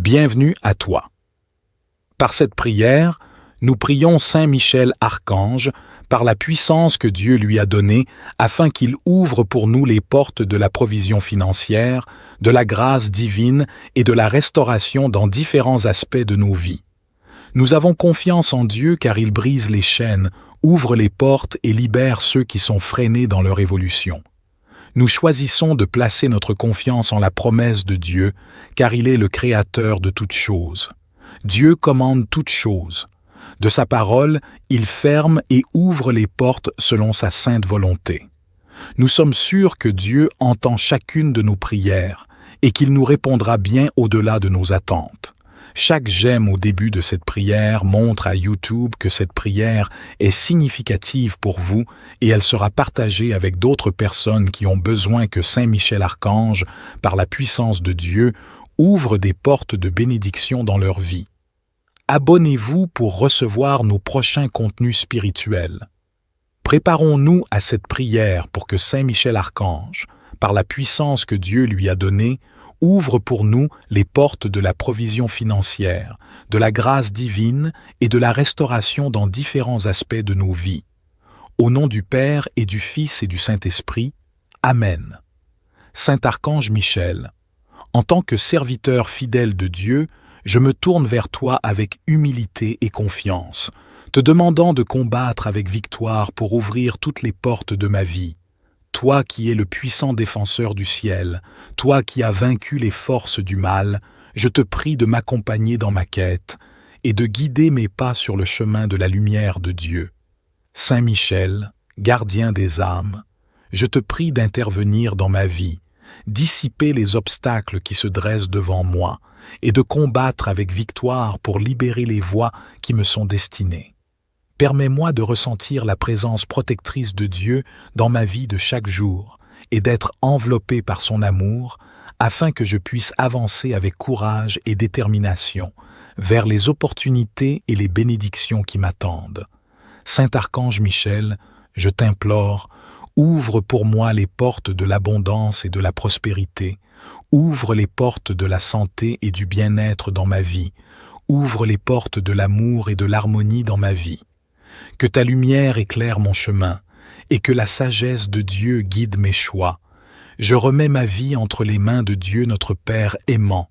Bienvenue à toi. Par cette prière, nous prions Saint Michel Archange par la puissance que Dieu lui a donnée afin qu'il ouvre pour nous les portes de la provision financière, de la grâce divine et de la restauration dans différents aspects de nos vies. Nous avons confiance en Dieu car il brise les chaînes, ouvre les portes et libère ceux qui sont freinés dans leur évolution. Nous choisissons de placer notre confiance en la promesse de Dieu, car il est le créateur de toutes choses. Dieu commande toutes choses. De sa parole, il ferme et ouvre les portes selon sa sainte volonté. Nous sommes sûrs que Dieu entend chacune de nos prières et qu'il nous répondra bien au-delà de nos attentes. Chaque j'aime au début de cette prière montre à YouTube que cette prière est significative pour vous et elle sera partagée avec d'autres personnes qui ont besoin que Saint Michel Archange, par la puissance de Dieu, ouvre des portes de bénédiction dans leur vie. Abonnez-vous pour recevoir nos prochains contenus spirituels. Préparons-nous à cette prière pour que Saint Michel Archange, par la puissance que Dieu lui a donnée, ouvre pour nous les portes de la provision financière, de la grâce divine et de la restauration dans différents aspects de nos vies. Au nom du Père et du Fils et du Saint-Esprit, Amen. Saint Archange Michel, en tant que serviteur fidèle de Dieu, je me tourne vers toi avec humilité et confiance, te demandant de combattre avec victoire pour ouvrir toutes les portes de ma vie. Toi qui es le puissant défenseur du ciel, toi qui as vaincu les forces du mal, je te prie de m'accompagner dans ma quête et de guider mes pas sur le chemin de la lumière de Dieu. Saint Michel, gardien des âmes, je te prie d'intervenir dans ma vie, dissiper les obstacles qui se dressent devant moi et de combattre avec victoire pour libérer les voies qui me sont destinées. Permets-moi de ressentir la présence protectrice de Dieu dans ma vie de chaque jour et d'être enveloppé par son amour afin que je puisse avancer avec courage et détermination vers les opportunités et les bénédictions qui m'attendent. Saint Archange Michel, je t'implore, ouvre pour moi les portes de l'abondance et de la prospérité, ouvre les portes de la santé et du bien-être dans ma vie, ouvre les portes de l'amour et de l'harmonie dans ma vie. Que ta lumière éclaire mon chemin et que la sagesse de Dieu guide mes choix. Je remets ma vie entre les mains de Dieu notre Père aimant,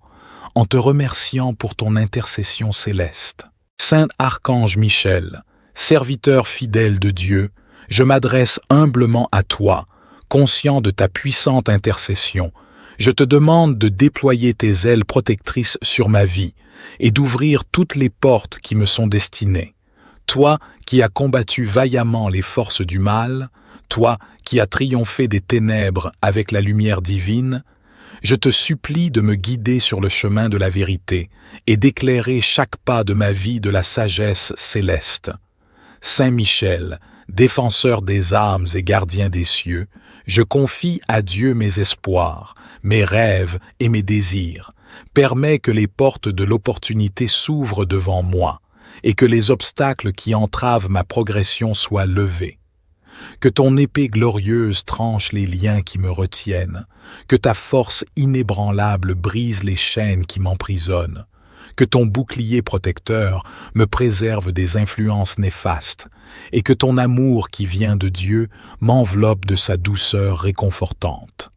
en te remerciant pour ton intercession céleste. Saint Archange Michel, serviteur fidèle de Dieu, je m'adresse humblement à toi, conscient de ta puissante intercession. Je te demande de déployer tes ailes protectrices sur ma vie et d'ouvrir toutes les portes qui me sont destinées. Toi qui as combattu vaillamment les forces du mal, toi qui as triomphé des ténèbres avec la lumière divine, je te supplie de me guider sur le chemin de la vérité et d'éclairer chaque pas de ma vie de la sagesse céleste. Saint Michel, défenseur des âmes et gardien des cieux, je confie à Dieu mes espoirs, mes rêves et mes désirs. Permets que les portes de l'opportunité s'ouvrent devant moi et que les obstacles qui entravent ma progression soient levés. Que ton épée glorieuse tranche les liens qui me retiennent, que ta force inébranlable brise les chaînes qui m'emprisonnent, que ton bouclier protecteur me préserve des influences néfastes, et que ton amour qui vient de Dieu m'enveloppe de sa douceur réconfortante.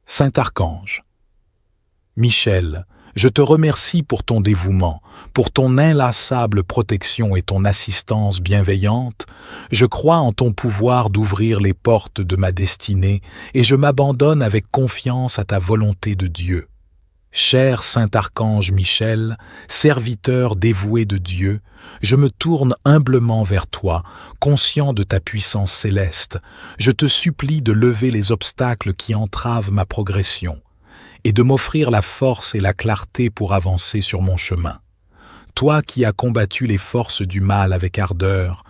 Saint Archange Michel, je te remercie pour ton dévouement, pour ton inlassable protection et ton assistance bienveillante. Je crois en ton pouvoir d'ouvrir les portes de ma destinée et je m'abandonne avec confiance à ta volonté de Dieu. Cher Saint Archange Michel, serviteur dévoué de Dieu, je me tourne humblement vers toi, conscient de ta puissance céleste. Je te supplie de lever les obstacles qui entravent ma progression et de m'offrir la force et la clarté pour avancer sur mon chemin. Toi qui as combattu les forces du mal avec ardeur,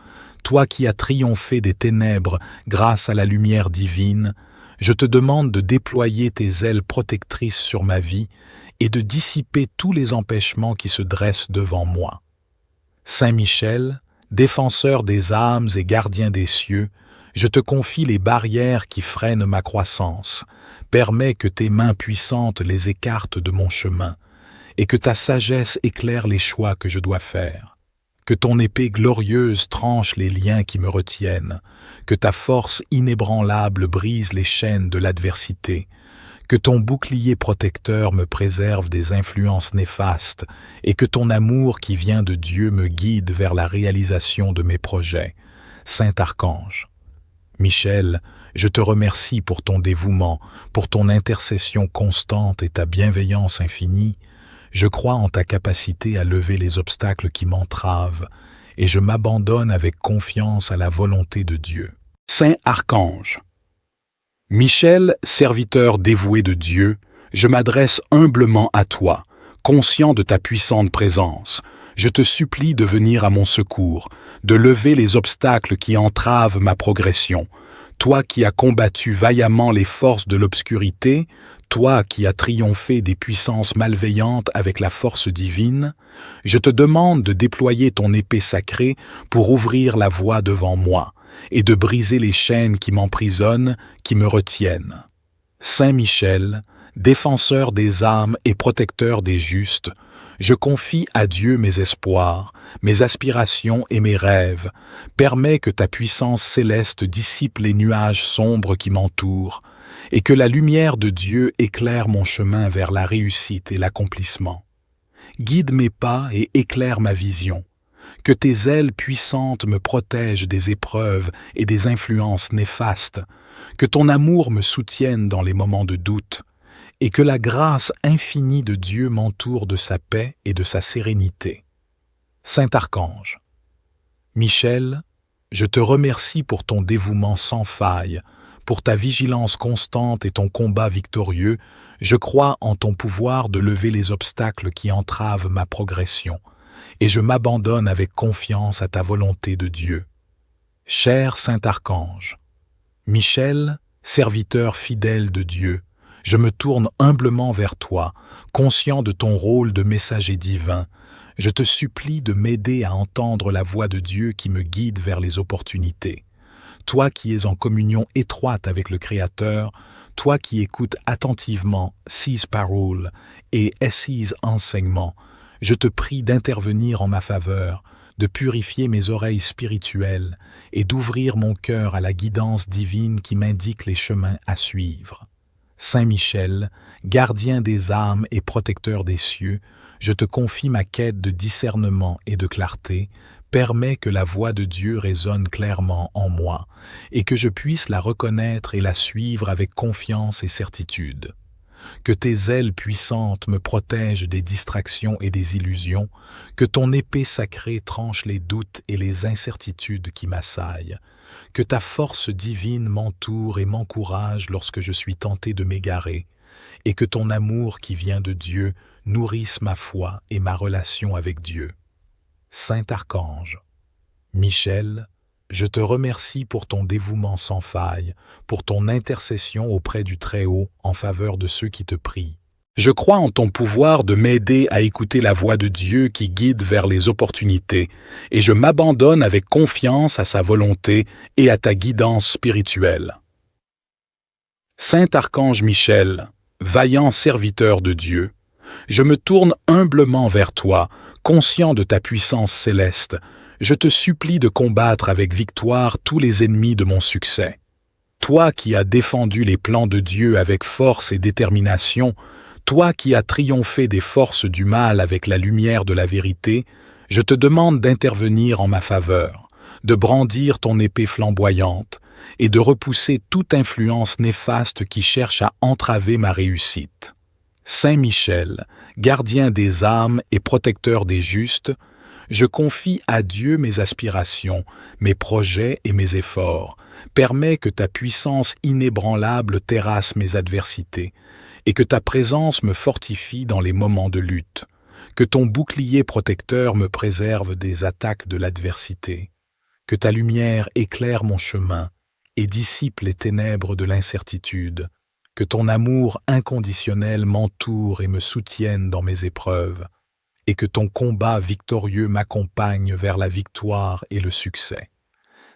toi qui as triomphé des ténèbres grâce à la lumière divine, je te demande de déployer tes ailes protectrices sur ma vie et de dissiper tous les empêchements qui se dressent devant moi. Saint Michel, défenseur des âmes et gardien des cieux, Je te confie les barrières qui freinent ma croissance. Permets que tes mains puissantes les écartent de mon chemin, et que ta sagesse éclaire les choix que je dois faire. Que ton épée glorieuse tranche les liens qui me retiennent, que ta force inébranlable brise les chaînes de l'adversité, que ton bouclier protecteur me préserve des influences néfastes, et que ton amour qui vient de Dieu me guide vers la réalisation de mes projets. Saint Archange. Michel, je te remercie pour ton dévouement, pour ton intercession constante et ta bienveillance infinie. Je crois en ta capacité à lever les obstacles qui m'entravent, et je m'abandonne avec confiance à la volonté de Dieu. Saint Archange. Michel, serviteur dévoué de Dieu, je m'adresse humblement à toi, conscient de ta puissante présence. Je te supplie de venir à mon secours, de lever les obstacles qui entravent ma progression. Toi qui as combattu vaillamment les forces de l'obscurité, toi qui as triomphé des puissances malveillantes avec la force divine, je te demande de déployer ton épée sacrée pour ouvrir la voie devant moi et de briser les chaînes qui m'emprisonnent, qui me retiennent. Saint Michel, défenseur des âmes et protecteur des justes, je confie à Dieu mes espoirs, mes aspirations et mes rêves. Permets que ta puissance céleste dissipe les nuages sombres qui m'entourent, et que la lumière de Dieu éclaire mon chemin vers la réussite et l'accomplissement. Guide mes pas et éclaire ma vision. Que tes ailes puissantes me protègent des épreuves et des influences néfastes. Que ton amour me soutienne dans les moments de doute, et que la grâce infinie de Dieu m'entoure de sa paix et de sa sérénité. Saint Archange. Michel, je te remercie pour ton dévouement sans faille, pour ta vigilance constante et ton combat victorieux. Je crois en ton pouvoir de lever les obstacles qui entravent ma progression, et je m'abandonne avec confiance à ta volonté de Dieu. Cher Saint Archange. Michel, serviteur fidèle de Dieu, je me tourne humblement vers toi, conscient de ton rôle de messager divin. Je te supplie de m'aider à entendre la voix de Dieu qui me guide vers les opportunités. Toi qui es en communion étroite avec le Créateur, toi qui écoutes attentivement ses paroles et ses enseignements, je te prie d'intervenir en ma faveur, de purifier mes oreilles spirituelles et d'ouvrir mon cœur à la guidance divine qui m'indique les chemins à suivre. Saint Michel, gardien des âmes et protecteur des cieux, je te confie ma quête de discernement et de clarté. Permets que la voix de Dieu résonne clairement en moi et que je puisse la reconnaître et la suivre avec confiance et certitude. Que tes ailes puissantes me protègent des distractions et des illusions, que ton épée sacrée tranche les doutes et les incertitudes qui m'assaillent, que ta force divine m'entoure et m'encourage lorsque je suis tenté de m'égarer, et que ton amour qui vient de Dieu nourrisse ma foi et ma relation avec Dieu. Saint Archange. Michel, je te remercie pour ton dévouement sans faille, pour ton intercession auprès du Très-Haut en faveur de ceux qui te prient. Je crois en ton pouvoir de m'aider à écouter la voix de Dieu qui guide vers les opportunités, et je m'abandonne avec confiance à sa volonté et à ta guidance spirituelle. Saint Archange Michel, vaillant serviteur de Dieu, je me tourne humblement vers toi, conscient de ta puissance céleste. Je te supplie de combattre avec victoire tous les ennemis de mon succès. Toi qui as défendu les plans de Dieu avec force et détermination, toi qui as triomphé des forces du mal avec la lumière de la vérité, je te demande d'intervenir en ma faveur, de brandir ton épée flamboyante et de repousser toute influence néfaste qui cherche à entraver ma réussite. Saint Michel, gardien des âmes et protecteur des justes, je confie à Dieu mes aspirations, mes projets et mes efforts. Permets que ta puissance inébranlable terrasse mes adversités et que ta présence me fortifie dans les moments de lutte. Que ton bouclier protecteur me préserve des attaques de l'adversité. Que ta lumière éclaire mon chemin et dissipe les ténèbres de l'incertitude. Que ton amour inconditionnel m'entoure et me soutienne dans mes épreuves. Et que ton combat victorieux m'accompagne vers la victoire et le succès.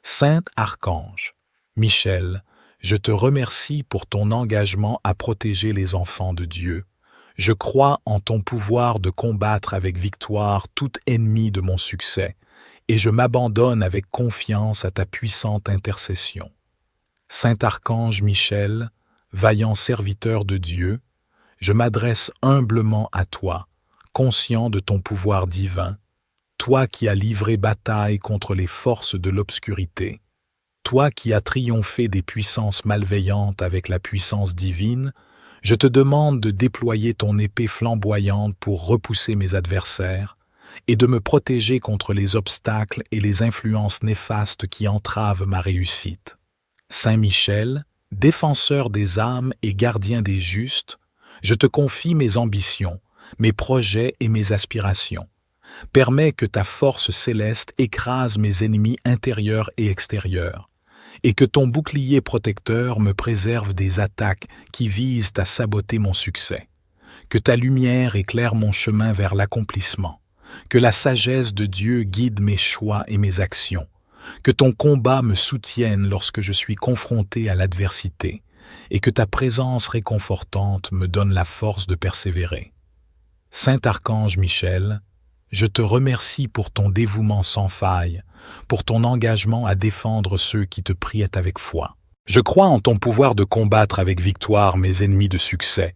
Saint Archange, Michel, je te remercie pour ton engagement à protéger les enfants de Dieu. Je crois en ton pouvoir de combattre avec victoire tout ennemi de mon succès, et je m'abandonne avec confiance à ta puissante intercession. Saint Archange Michel, vaillant serviteur de Dieu, je m'adresse humblement à toi, conscient de ton pouvoir divin, toi qui as livré bataille contre les forces de l'obscurité, toi qui as triomphé des puissances malveillantes avec la puissance divine, je te demande de déployer ton épée flamboyante pour repousser mes adversaires et de me protéger contre les obstacles et les influences néfastes qui entravent ma réussite. Saint Michel, défenseur des âmes et gardien des justes, je te confie mes ambitions, mes projets et mes aspirations. Permets que ta force céleste écrase mes ennemis intérieurs et extérieurs, et que ton bouclier protecteur me préserve des attaques qui visent à saboter mon succès. Que ta lumière éclaire mon chemin vers l'accomplissement, que la sagesse de Dieu guide mes choix et mes actions, que ton combat me soutienne lorsque je suis confronté à l'adversité, et que ta présence réconfortante me donne la force de persévérer. Saint Archange Michel, je te remercie pour ton dévouement sans faille, pour ton engagement à défendre ceux qui te prient avec foi. Je crois en ton pouvoir de combattre avec victoire mes ennemis de succès,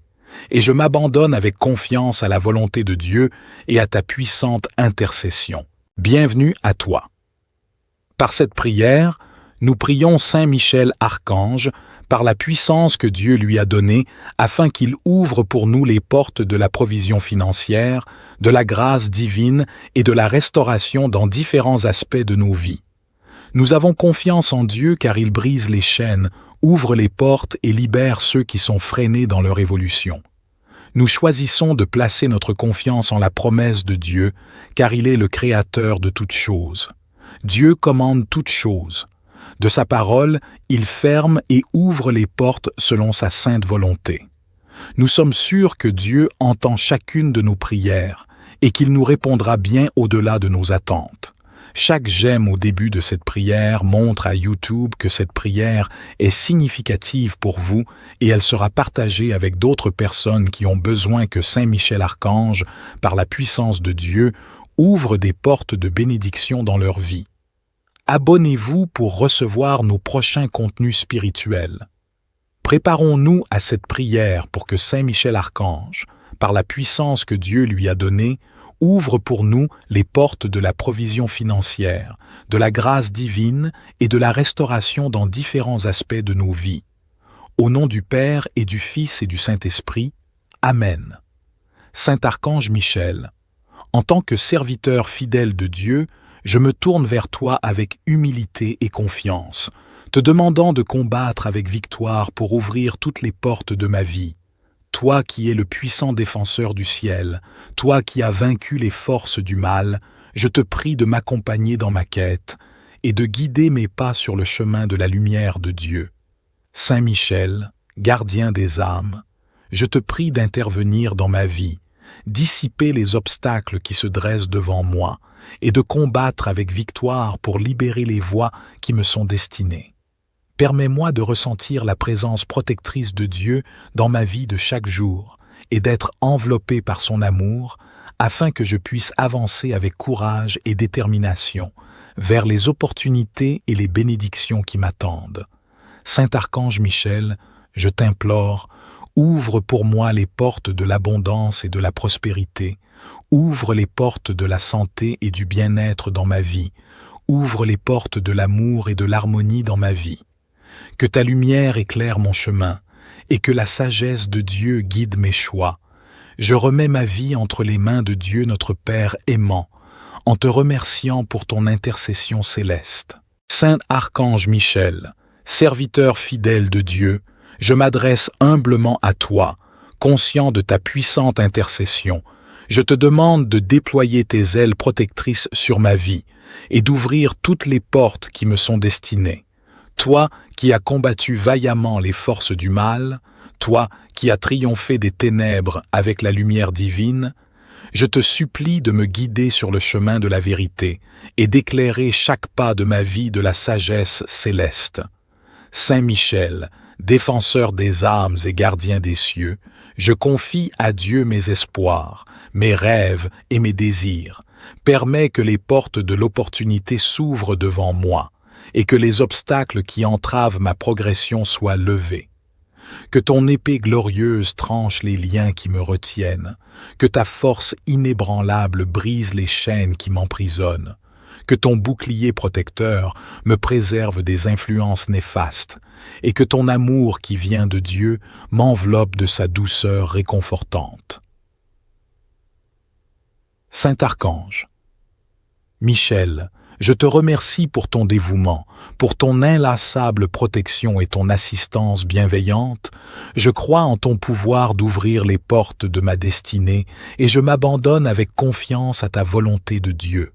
et je m'abandonne avec confiance à la volonté de Dieu et à ta puissante intercession. Bienvenue à toi. Par cette prière, nous prions Saint Michel Archange par la puissance que Dieu lui a donnée afin qu'il ouvre pour nous les portes de la provision financière, de la grâce divine et de la restauration dans différents aspects de nos vies. Nous avons confiance en Dieu car il brise les chaînes, ouvre les portes et libère ceux qui sont freinés dans leur évolution. Nous choisissons de placer notre confiance en la promesse de Dieu car il est le créateur de toutes choses. Dieu commande toutes choses. De sa parole, il ferme et ouvre les portes selon sa sainte volonté. Nous sommes sûrs que Dieu entend chacune de nos prières et qu'il nous répondra bien au-delà de nos attentes. Chaque j'aime au début de cette prière montre à YouTube que cette prière est significative pour vous et elle sera partagée avec d'autres personnes qui ont besoin que Saint Michel Archange, par la puissance de Dieu, ouvre des portes de bénédiction dans leur vie. Abonnez-vous pour recevoir nos prochains contenus spirituels. Préparons-nous à cette prière pour que Saint Michel Archange, par la puissance que Dieu lui a donnée, ouvre pour nous les portes de la provision financière, de la grâce divine et de la restauration dans différents aspects de nos vies. Au nom du Père et du Fils et du Saint-Esprit, Amen. Saint Archange Michel, en tant que serviteur fidèle de Dieu, je me tourne vers toi avec humilité et confiance, te demandant de combattre avec victoire pour ouvrir toutes les portes de ma vie. Toi qui es le puissant défenseur du ciel, toi qui as vaincu les forces du mal, je te prie de m'accompagner dans ma quête et de guider mes pas sur le chemin de la lumière de Dieu. Saint Michel, gardien des âmes, je te prie d'intervenir dans ma vie, dissiper les obstacles qui se dressent devant moi et de combattre avec victoire pour libérer les voies qui me sont destinées. Permets-moi de ressentir la présence protectrice de Dieu dans ma vie de chaque jour et d'être enveloppé par son amour afin que je puisse avancer avec courage et détermination vers les opportunités et les bénédictions qui m'attendent. Saint Archange Michel, je t'implore, ouvre pour moi les portes de l'abondance et de la prospérité, ouvre les portes de la santé et du bien-être dans ma vie, ouvre les portes de l'amour et de l'harmonie dans ma vie. Que ta lumière éclaire mon chemin et que la sagesse de Dieu guide mes choix. Je remets ma vie entre les mains de Dieu notre Père aimant, en te remerciant pour ton intercession céleste. Saint Archange Michel, serviteur fidèle de Dieu, je m'adresse humblement à toi, conscient de ta puissante intercession. Je te demande de déployer tes ailes protectrices sur ma vie et d'ouvrir toutes les portes qui me sont destinées. Toi qui as combattu vaillamment les forces du mal, toi qui as triomphé des ténèbres avec la lumière divine, je te supplie de me guider sur le chemin de la vérité et d'éclairer chaque pas de ma vie de la sagesse céleste. Saint Michel, défenseur des âmes et gardien des cieux, je confie à Dieu mes espoirs, mes rêves et mes désirs. Permets que les portes de l'opportunité s'ouvrent devant moi et que les obstacles qui entravent ma progression soient levés. Que ton épée glorieuse tranche les liens qui me retiennent, que ta force inébranlable brise les chaînes qui m'emprisonnent, que ton bouclier protecteur me préserve des influences néfastes, et que ton amour qui vient de Dieu m'enveloppe de sa douceur réconfortante. Saint Archange, Michel, je te remercie pour ton dévouement, pour ton inlassable protection et ton assistance bienveillante. Je crois en ton pouvoir d'ouvrir les portes de ma destinée et je m'abandonne avec confiance à ta volonté de Dieu.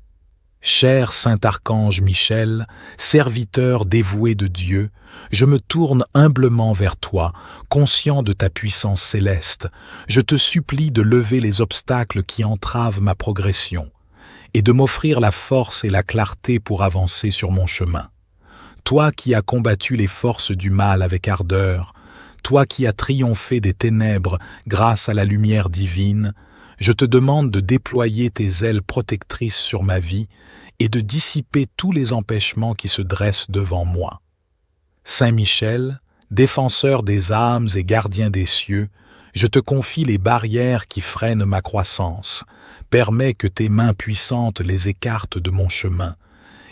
Cher Saint Archange Michel, serviteur dévoué de Dieu, je me tourne humblement vers toi, conscient de ta puissance céleste. Je te supplie de lever les obstacles qui entravent ma progression et de m'offrir la force et la clarté pour avancer sur mon chemin. Toi qui as combattu les forces du mal avec ardeur, toi qui as triomphé des ténèbres grâce à la lumière divine, je te demande de déployer tes ailes protectrices sur ma vie et de dissiper tous les empêchements qui se dressent devant moi. Saint Michel, défenseur des âmes et gardien des cieux, je te confie les barrières qui freinent ma croissance. Permets que tes mains puissantes les écartent de mon chemin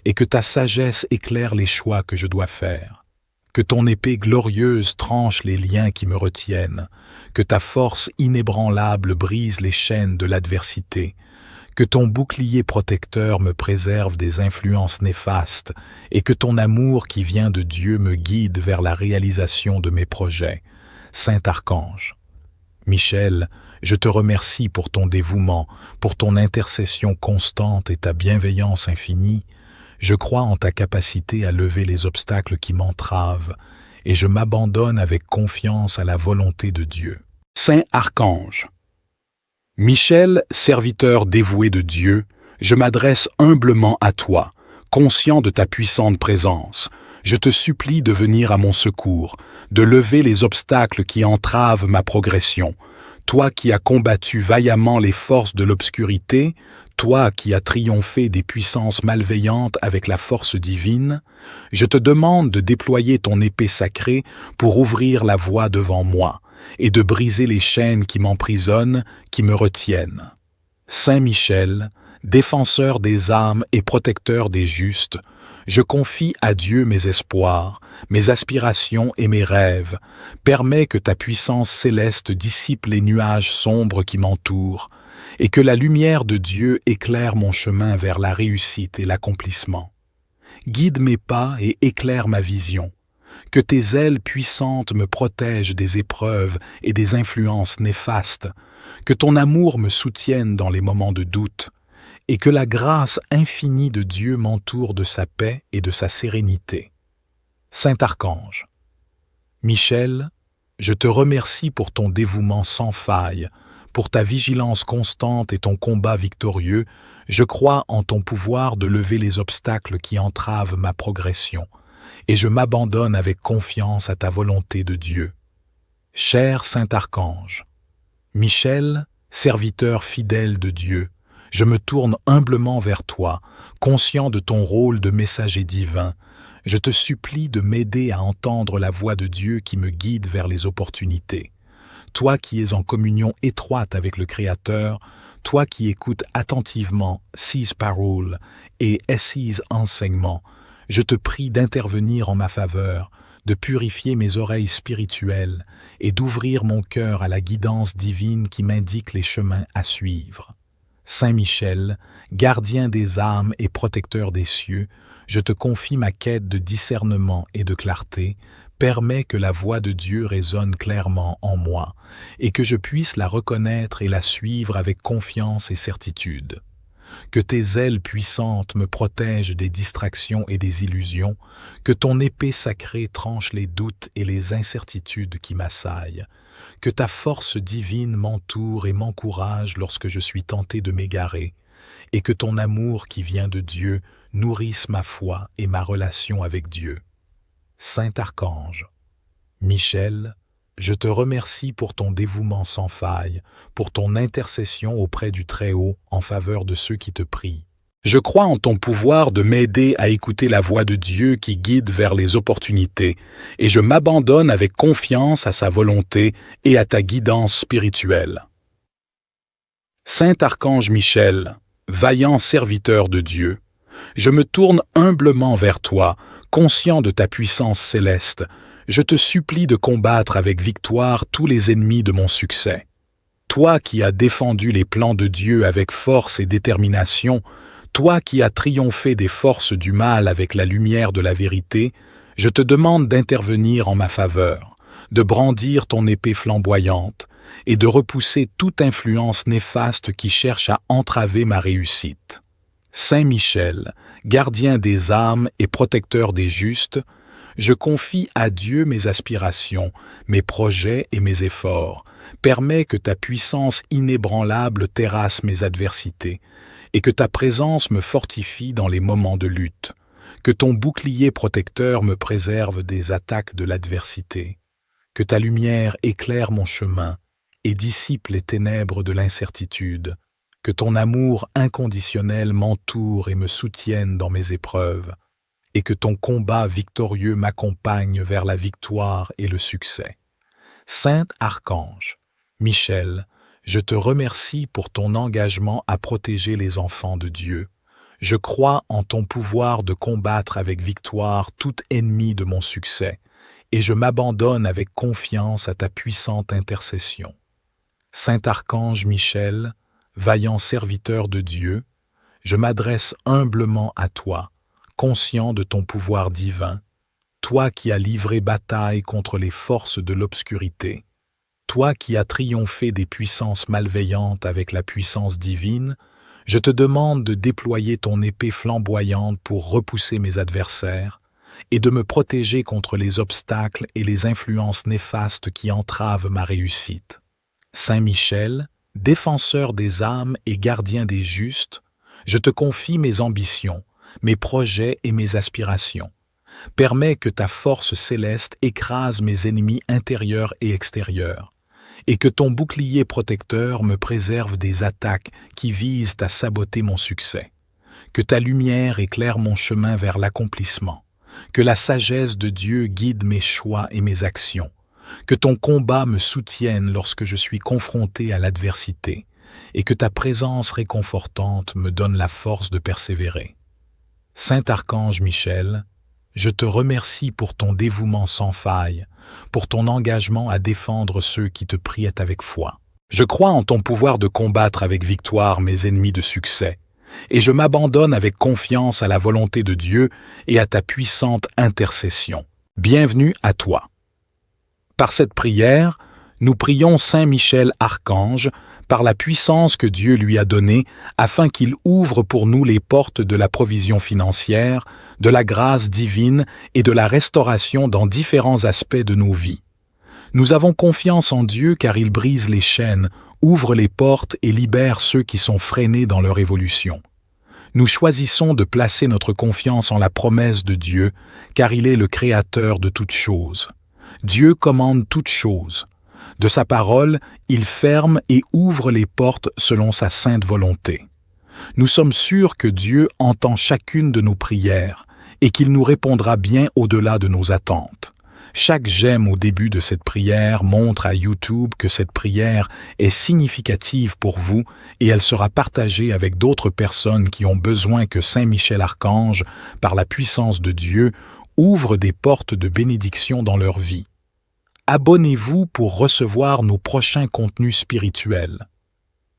et que ta sagesse éclaire les choix que je dois faire. Que ton épée glorieuse tranche les liens qui me retiennent, que ta force inébranlable brise les chaînes de l'adversité, que ton bouclier protecteur me préserve des influences néfastes et que ton amour qui vient de Dieu me guide vers la réalisation de mes projets. Saint Archange, Michel, je te remercie pour ton dévouement, pour ton intercession constante et ta bienveillance infinie. Je crois en ta capacité à lever les obstacles qui m'entravent et je m'abandonne avec confiance à la volonté de Dieu. Saint Archange, Michel, serviteur dévoué de Dieu, je m'adresse humblement à toi, conscient de ta puissante présence. Je te supplie de venir à mon secours, de lever les obstacles qui entravent ma progression. Toi qui as combattu vaillamment les forces de l'obscurité, toi qui as triomphé des puissances malveillantes avec la force divine, je te demande de déployer ton épée sacrée pour ouvrir la voie devant moi et de briser les chaînes qui m'emprisonnent, qui me retiennent. Saint Michel, défenseur des âmes et protecteur des justes, je confie à Dieu mes espoirs, mes aspirations et mes rêves. Permets que ta puissance céleste dissipe les nuages sombres qui m'entourent et que la lumière de Dieu éclaire mon chemin vers la réussite et l'accomplissement. Guide mes pas et éclaire ma vision. Que tes ailes puissantes me protègent des épreuves et des influences néfastes. Que ton amour me soutienne dans les moments de doute. Et que la grâce infinie de Dieu m'entoure de sa paix et de sa sérénité. Saint Archange, Michel, je te remercie pour ton dévouement sans faille, pour ta vigilance constante et ton combat victorieux. Je crois en ton pouvoir de lever les obstacles qui entravent ma progression, et je m'abandonne avec confiance à ta volonté de Dieu. Cher Saint Archange, Michel, serviteur fidèle de Dieu, je me tourne humblement vers toi, conscient de ton rôle de messager divin. Je te supplie de m'aider à entendre la voix de Dieu qui me guide vers les opportunités. Toi qui es en communion étroite avec le Créateur, toi qui écoutes attentivement ses paroles et ses enseignements, je te prie d'intervenir en ma faveur, de purifier mes oreilles spirituelles et d'ouvrir mon cœur à la guidance divine qui m'indique les chemins à suivre. Saint Michel, gardien des âmes et protecteur des cieux, je te confie ma quête de discernement et de clarté. Permets que la voix de Dieu résonne clairement en moi et que je puisse la reconnaître et la suivre avec confiance et certitude. Que tes ailes puissantes me protègent des distractions et des illusions, que ton épée sacrée tranche les doutes et les incertitudes qui m'assaillent, que ta force divine m'entoure et m'encourage lorsque je suis tenté de m'égarer, et que ton amour qui vient de Dieu nourrisse ma foi et ma relation avec Dieu. Saint Archange Michel, je te remercie pour ton dévouement sans faille, pour ton intercession auprès du Très-Haut en faveur de ceux qui te prient. Je crois en ton pouvoir de m'aider à écouter la voix de Dieu qui guide vers les opportunités, et je m'abandonne avec confiance à sa volonté et à ta guidance spirituelle. Saint Archange Michel, vaillant serviteur de Dieu, je me tourne humblement vers toi, conscient de ta puissance céleste. Je te supplie de combattre avec victoire tous les ennemis de mon succès. Toi qui as défendu les plans de Dieu avec force et détermination, toi qui as triomphé des forces du mal avec la lumière de la vérité, je te demande d'intervenir en ma faveur, de brandir ton épée flamboyante et de repousser toute influence néfaste qui cherche à entraver ma réussite. Saint Michel, gardien des âmes et protecteur des justes, je confie à Dieu mes aspirations, mes projets et mes efforts. Permets que ta puissance inébranlable terrasse mes adversités et que ta présence me fortifie dans les moments de lutte. Que ton bouclier protecteur me préserve des attaques de l'adversité. Que ta lumière éclaire mon chemin et dissipe les ténèbres de l'incertitude. Que ton amour inconditionnel m'entoure et me soutienne dans mes épreuves, et que ton combat victorieux m'accompagne vers la victoire et le succès. Saint Archange Michel, je te remercie pour ton engagement à protéger les enfants de Dieu. Je crois en ton pouvoir de combattre avec victoire tout ennemi de mon succès, et je m'abandonne avec confiance à ta puissante intercession. Saint Archange Michel, vaillant serviteur de Dieu, je m'adresse humblement à toi, conscient de ton pouvoir divin, toi qui as livré bataille contre les forces de l'obscurité, toi qui as triomphé des puissances malveillantes avec la puissance divine, je te demande de déployer ton épée flamboyante pour repousser mes adversaires et de me protéger contre les obstacles et les influences néfastes qui entravent ma réussite. Saint Michel, défenseur des âmes et gardien des justes, je te confie mes ambitions, mes projets et mes aspirations. Permets que ta force céleste écrase mes ennemis intérieurs et extérieurs, et que ton bouclier protecteur me préserve des attaques qui visent à saboter mon succès. Que ta lumière éclaire mon chemin vers l'accomplissement, que la sagesse de Dieu guide mes choix et mes actions, que ton combat me soutienne lorsque je suis confronté à l'adversité, et que ta présence réconfortante me donne la force de persévérer. Saint Archange Michel, je te remercie pour ton dévouement sans faille, pour ton engagement à défendre ceux qui te prient avec foi. Je crois en ton pouvoir de combattre avec victoire mes ennemis de succès, et je m'abandonne avec confiance à la volonté de Dieu et à ta puissante intercession. Bienvenue à toi. Par cette prière, nous prions Saint Michel Archange par la puissance que Dieu lui a donnée afin qu'il ouvre pour nous les portes de la provision financière, de la grâce divine et de la restauration dans différents aspects de nos vies. Nous avons confiance en Dieu car il brise les chaînes, ouvre les portes et libère ceux qui sont freinés dans leur évolution. Nous choisissons de placer notre confiance en la promesse de Dieu car il est le Créateur de toutes choses. Dieu commande toutes choses. De sa parole, il ferme et ouvre les portes selon sa sainte volonté. Nous sommes sûrs que Dieu entend chacune de nos prières et qu'il nous répondra bien au-delà de nos attentes. Chaque j'aime au début de cette prière montre à YouTube que cette prière est significative pour vous et elle sera partagée avec d'autres personnes qui ont besoin que Saint Michel Archange, par la puissance de Dieu, ouvre des portes de bénédiction dans leur vie. Abonnez-vous pour recevoir nos prochains contenus spirituels.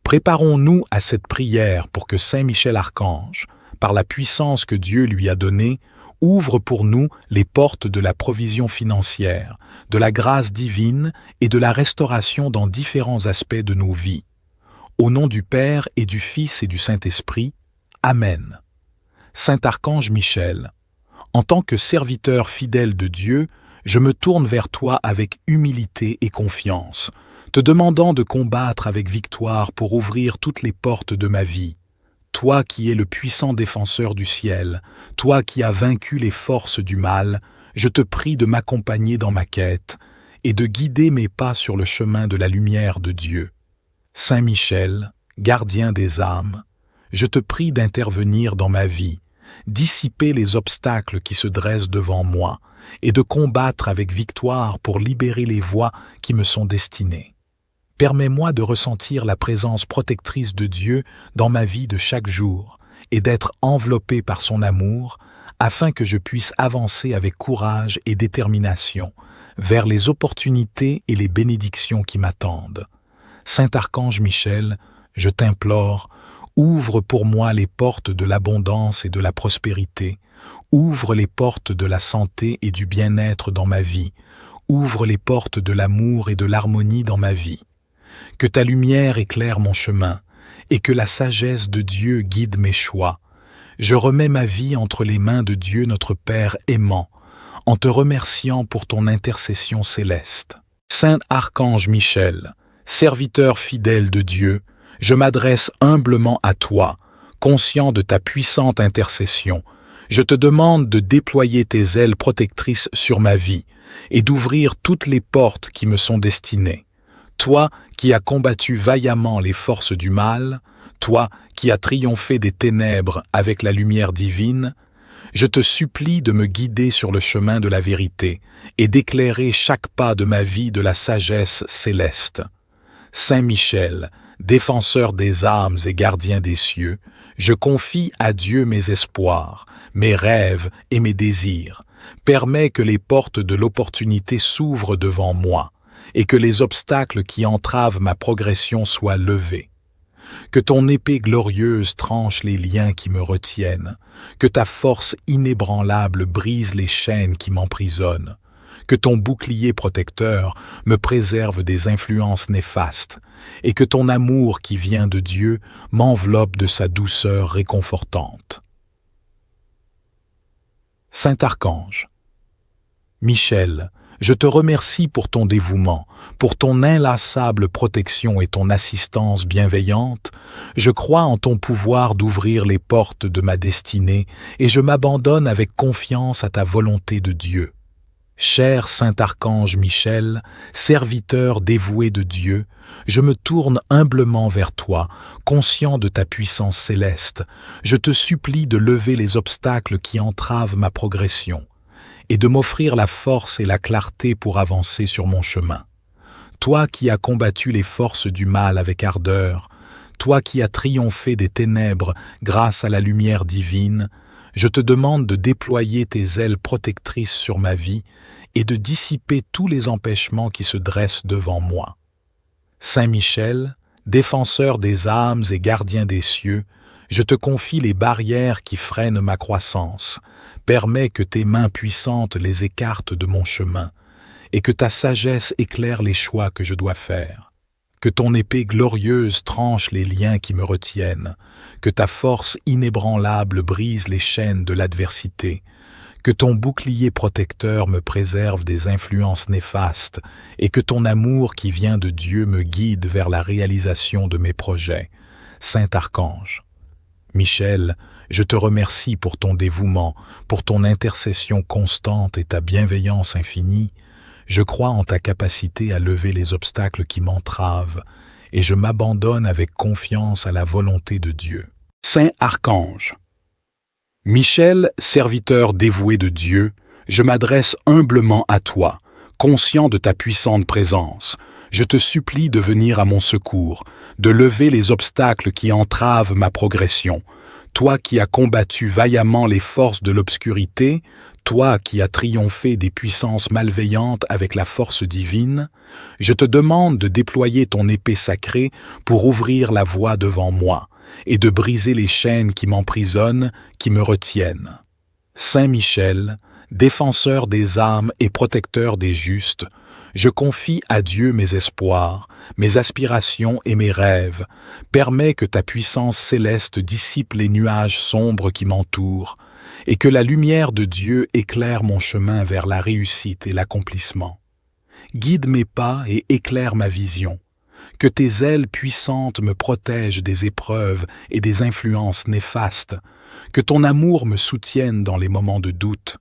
Préparons-nous à cette prière pour que Saint Michel Archange, par la puissance que Dieu lui a donnée, ouvre pour nous les portes de la provision financière, de la grâce divine et de la restauration dans différents aspects de nos vies. Au nom du Père et du Fils et du Saint-Esprit, Amen. Saint Archange Michel, en tant que serviteur fidèle de Dieu, je me tourne vers toi avec humilité et confiance, te demandant de combattre avec victoire pour ouvrir toutes les portes de ma vie. Toi qui es le puissant défenseur du ciel, toi qui as vaincu les forces du mal, je te prie de m'accompagner dans ma quête et de guider mes pas sur le chemin de la lumière de Dieu. Saint Michel, gardien des âmes, je te prie d'intervenir dans ma vie, dissiper les obstacles qui se dressent devant moi et de combattre avec victoire pour libérer les voies qui me sont destinées. Permets-moi de ressentir la présence protectrice de Dieu dans ma vie de chaque jour et d'être enveloppé par son amour afin que je puisse avancer avec courage et détermination vers les opportunités et les bénédictions qui m'attendent. Saint Archange Michel, je t'implore, ouvre pour moi les portes de l'abondance et de la prospérité, ouvre les portes de la santé et du bien-être dans ma vie, ouvre les portes de l'amour et de l'harmonie dans ma vie. Que ta lumière éclaire mon chemin et que la sagesse de Dieu guide mes choix. Je remets ma vie entre les mains de Dieu notre Père aimant, en te remerciant pour ton intercession céleste. Saint Archange Michel, serviteur fidèle de Dieu, je m'adresse humblement à toi, conscient de ta puissante intercession. Je te demande de déployer tes ailes protectrices sur ma vie et d'ouvrir toutes les portes qui me sont destinées. Toi qui as combattu vaillamment les forces du mal, toi qui as triomphé des ténèbres avec la lumière divine, je te supplie de me guider sur le chemin de la vérité et d'éclairer chaque pas de ma vie de la sagesse céleste. Saint Michel, défenseur des âmes et gardien des cieux, je confie à Dieu mes espoirs, mes rêves et mes désirs. Permets que les portes de l'opportunité s'ouvrent devant moi et que les obstacles qui entravent ma progression soient levés. Que ton épée glorieuse tranche les liens qui me retiennent, que ta force inébranlable brise les chaînes qui m'emprisonnent, que ton bouclier protecteur me préserve des influences néfastes, et que ton amour qui vient de Dieu m'enveloppe de sa douceur réconfortante. Saint Archange Michel, je te remercie pour ton dévouement, pour ton inlassable protection et ton assistance bienveillante. Je crois en ton pouvoir d'ouvrir les portes de ma destinée et je m'abandonne avec confiance à ta volonté de Dieu. Cher Saint Archange Michel, serviteur dévoué de Dieu, je me tourne humblement vers toi, conscient de ta puissance céleste. Je te supplie de lever les obstacles qui entravent ma progression et de m'offrir la force et la clarté pour avancer sur mon chemin. Toi qui as combattu les forces du mal avec ardeur, toi qui as triomphé des ténèbres grâce à la lumière divine, je te demande de déployer tes ailes protectrices sur ma vie et de dissiper tous les empêchements qui se dressent devant moi. Saint Michel, défenseur des âmes et gardien des cieux, je te confie les barrières qui freinent ma croissance. Permets que tes mains puissantes les écartent de mon chemin et que ta sagesse éclaire les choix que je dois faire. Que ton épée glorieuse tranche les liens qui me retiennent, que ta force inébranlable brise les chaînes de l'adversité, que ton bouclier protecteur me préserve des influences néfastes et que ton amour qui vient de Dieu me guide vers la réalisation de mes projets. Saint Archange Michel, je te remercie pour ton dévouement, pour ton intercession constante et ta bienveillance infinie. Je crois en ta capacité à lever les obstacles qui m'entravent et je m'abandonne avec confiance à la volonté de Dieu. Saint Archange Michel, serviteur dévoué de Dieu, je m'adresse humblement à toi, conscient de ta puissante présence. Je te supplie de venir à mon secours, de lever les obstacles qui entravent ma progression. Toi qui as combattu vaillamment les forces de l'obscurité, toi qui as triomphé des puissances malveillantes avec la force divine, je te demande de déployer ton épée sacrée pour ouvrir la voie devant moi et de briser les chaînes qui m'emprisonnent, qui me retiennent. Saint Michel, défenseur des âmes et protecteur des justes, je confie à Dieu mes espoirs, mes aspirations et mes rêves. Permets que ta puissance céleste dissipe les nuages sombres qui m'entourent et que la lumière de Dieu éclaire mon chemin vers la réussite et l'accomplissement. Guide mes pas et éclaire ma vision. Que tes ailes puissantes me protègent des épreuves et des influences néfastes. Que ton amour me soutienne dans les moments de doute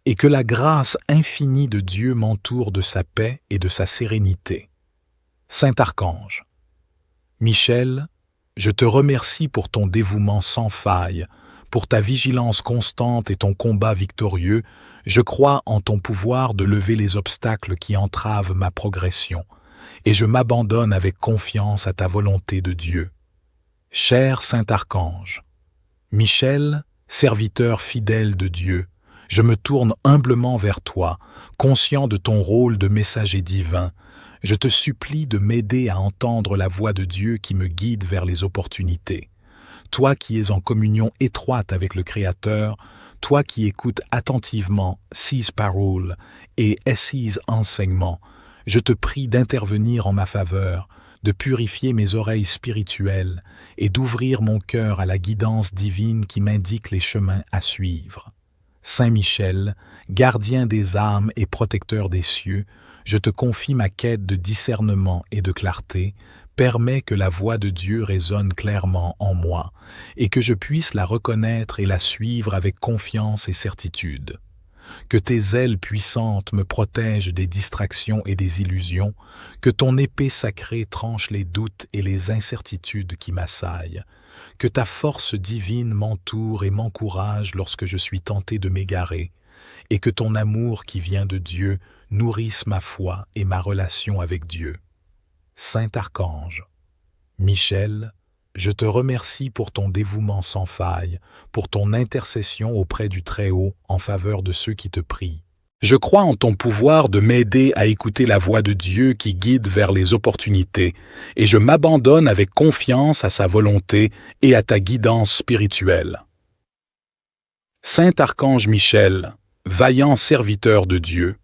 et que la grâce infinie de Dieu m'entoure de sa paix et de sa sérénité. Saint Archange, Michel, je te remercie pour ton dévouement sans faille, pour ta vigilance constante et ton combat victorieux. Je crois en ton pouvoir de lever les obstacles qui entravent ma progression, et je m'abandonne avec confiance à ta volonté de Dieu. Cher Saint Archange, Michel, serviteur fidèle de Dieu, je me tourne humblement vers toi, conscient de ton rôle de messager divin. Je te supplie de m'aider à entendre la voix de Dieu qui me guide vers les opportunités. Toi qui es en communion étroite avec le Créateur, toi qui écoutes attentivement ses paroles et ses enseignements, je te prie d'intervenir en ma faveur, de purifier mes oreilles spirituelles et d'ouvrir mon cœur à la guidance divine qui m'indique les chemins à suivre. Saint Michel, gardien des âmes et protecteur des cieux, je te confie ma quête de discernement et de clarté. Permets que la voix de Dieu résonne clairement en moi et que je puisse la reconnaître et la suivre avec confiance et certitude. Que tes ailes puissantes me protègent des distractions et des illusions, que ton épée sacrée tranche les doutes et les incertitudes qui m'assaillent, que ta force divine m'entoure et m'encourage lorsque je suis tenté de m'égarer, et que ton amour qui vient de Dieu nourrisse ma foi et ma relation avec Dieu. Saint Archange, Michel, je te remercie pour ton dévouement sans faille, pour ton intercession auprès du Très-Haut en faveur de ceux qui te prient. Je crois en ton pouvoir de m'aider à écouter la voix de Dieu qui guide vers les opportunités, et je m'abandonne avec confiance à sa volonté et à ta guidance spirituelle. Saint Archange Michel, vaillant serviteur de Dieu,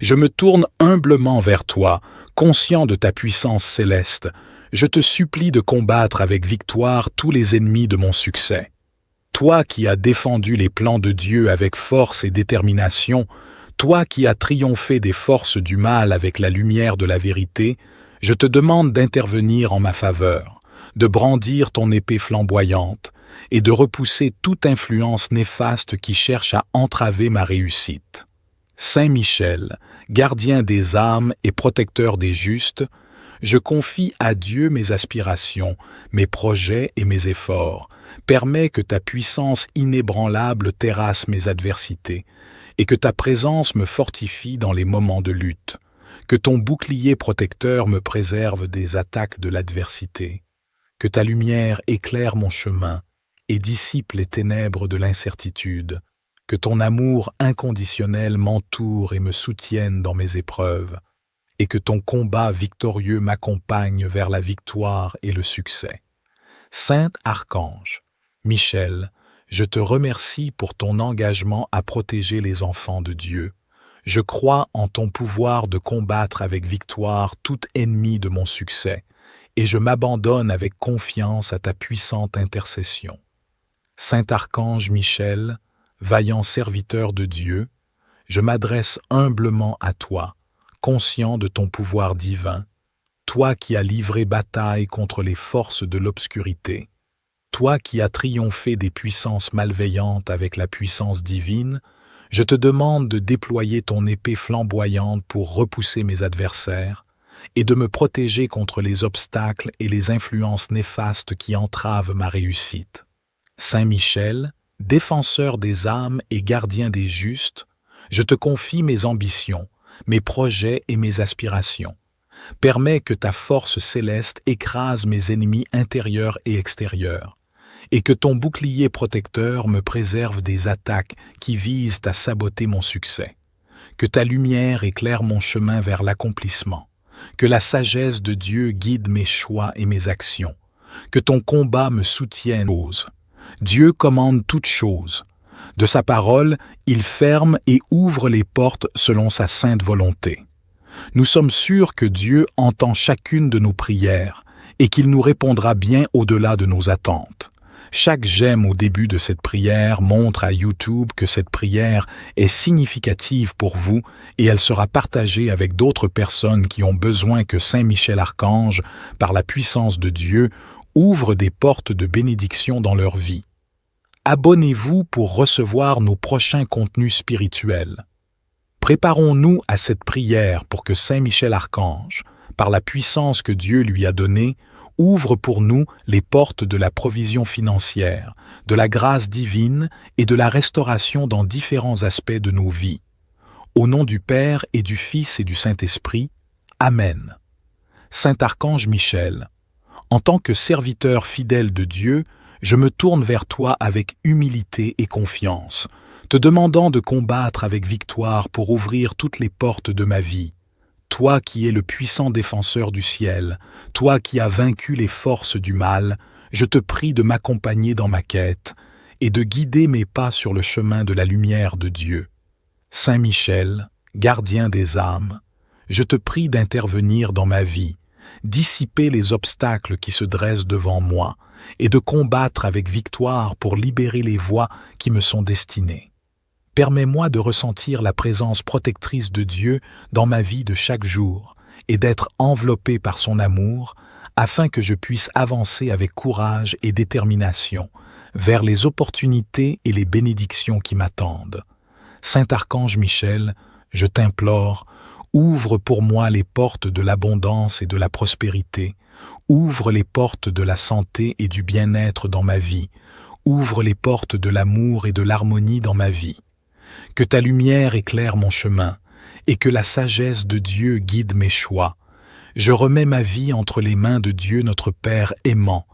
je me tourne humblement vers toi, conscient de ta puissance céleste. Je te supplie de combattre avec victoire tous les ennemis de mon succès. Toi qui as défendu les plans de Dieu avec force et détermination, toi qui as triomphé des forces du mal avec la lumière de la vérité, je te demande d'intervenir en ma faveur, de brandir ton épée flamboyante et de repousser toute influence néfaste qui cherche à entraver ma réussite. Saint Michel, gardien des âmes et protecteur des justes, je confie à Dieu mes aspirations, mes projets et mes efforts. Permets que ta puissance inébranlable terrasse mes adversités et que ta présence me fortifie dans les moments de lutte. Que ton bouclier protecteur me préserve des attaques de l'adversité. Que ta lumière éclaire mon chemin et dissipe les ténèbres de l'incertitude. Que ton amour inconditionnel m'entoure et me soutienne dans mes épreuves, et que ton combat victorieux m'accompagne vers la victoire et le succès. Saint Archange, Michel, je te remercie pour ton engagement à protéger les enfants de Dieu. Je crois en ton pouvoir de combattre avec victoire tout ennemi de mon succès, et je m'abandonne avec confiance à ta puissante intercession. Saint Archange Michel, vaillant serviteur de Dieu, je m'adresse humblement à toi, conscient de ton pouvoir divin, toi qui as livré bataille contre les forces de l'obscurité, toi qui as triomphé des puissances malveillantes avec la puissance divine, je te demande de déployer ton épée flamboyante pour repousser mes adversaires et de me protéger contre les obstacles et les influences néfastes qui entravent ma réussite. Saint Michel, défenseur des âmes et gardien des justes, je te confie mes ambitions, mes projets et mes aspirations. Permets que ta force céleste écrase mes ennemis intérieurs et extérieurs, et que ton bouclier protecteur me préserve des attaques qui visent à saboter mon succès. Que ta lumière éclaire mon chemin vers l'accomplissement, que la sagesse de Dieu guide mes choix et mes actions, que ton combat me soutienne. Dieu commande toutes choses. De sa parole, il ferme et ouvre les portes selon sa sainte volonté. Nous sommes sûrs que Dieu entend chacune de nos prières et qu'il nous répondra bien au-delà de nos attentes. Chaque j'aime au début de cette prière montre à YouTube que cette prière est significative pour vous et elle sera partagée avec d'autres personnes qui ont besoin que Saint Michel Archange, par la puissance de Dieu, ouvre des portes de bénédiction dans leur vie. abonnez-vous pour recevoir nos prochains contenus spirituels. Préparons-nous à cette prière pour que Saint Michel Archange, par la puissance que Dieu lui a donnée, ouvre pour nous les portes de la provision financière, de la grâce divine et de la restauration dans différents aspects de nos vies. Au nom du Père et du Fils et du Saint-Esprit, Amen. Saint Archange Michel, en tant que serviteur fidèle de Dieu, je me tourne vers toi avec humilité et confiance, te demandant de combattre avec victoire pour ouvrir toutes les portes de ma vie. Toi qui es le puissant défenseur du ciel, toi qui as vaincu les forces du mal, je te prie de m'accompagner dans ma quête et de guider mes pas sur le chemin de la lumière de Dieu. Saint Michel, gardien des âmes, je te prie d'intervenir dans ma vie, dissiper les obstacles qui se dressent devant moi et de combattre avec victoire pour libérer les voies qui me sont destinées. Permets-moi de ressentir la présence protectrice de Dieu dans ma vie de chaque jour et d'être enveloppé par son amour afin que je puisse avancer avec courage et détermination vers les opportunités et les bénédictions qui m'attendent. Saint Archange Michel, je t'implore, ouvre pour moi les portes de l'abondance et de la prospérité, ouvre les portes de la santé et du bien-être dans ma vie, ouvre les portes de l'amour et de l'harmonie dans ma vie. Que ta lumière éclaire mon chemin et que la sagesse de Dieu guide mes choix. Je remets ma vie entre les mains de Dieu notre Père aimant,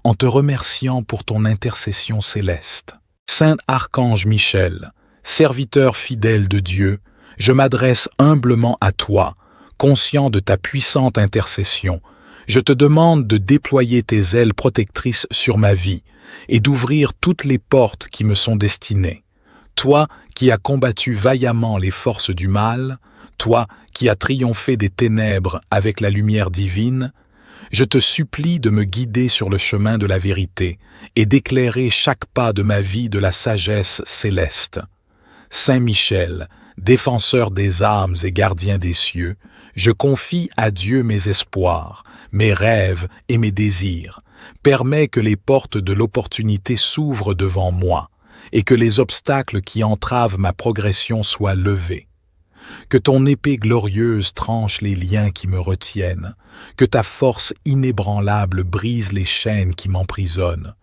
en te remerciant pour ton intercession céleste. Saint Archange Michel, serviteur fidèle de Dieu, je m'adresse humblement à toi, conscient de ta puissante intercession. Je te demande de déployer tes ailes protectrices sur ma vie et d'ouvrir toutes les portes qui me sont destinées. Toi qui as combattu vaillamment les forces du mal, toi qui as triomphé des ténèbres avec la lumière divine, je te supplie de me guider sur le chemin de la vérité et d'éclairer chaque pas de ma vie de la sagesse céleste. Saint Michel, défenseur des âmes et gardien des cieux, je confie à Dieu mes espoirs, mes rêves et mes désirs. Permets que les portes de l'opportunité s'ouvrent devant moi et que les obstacles qui entravent ma progression soient levés. Que ton épée glorieuse tranche les liens qui me retiennent, que ta force inébranlable brise les chaînes qui m'emprisonnent,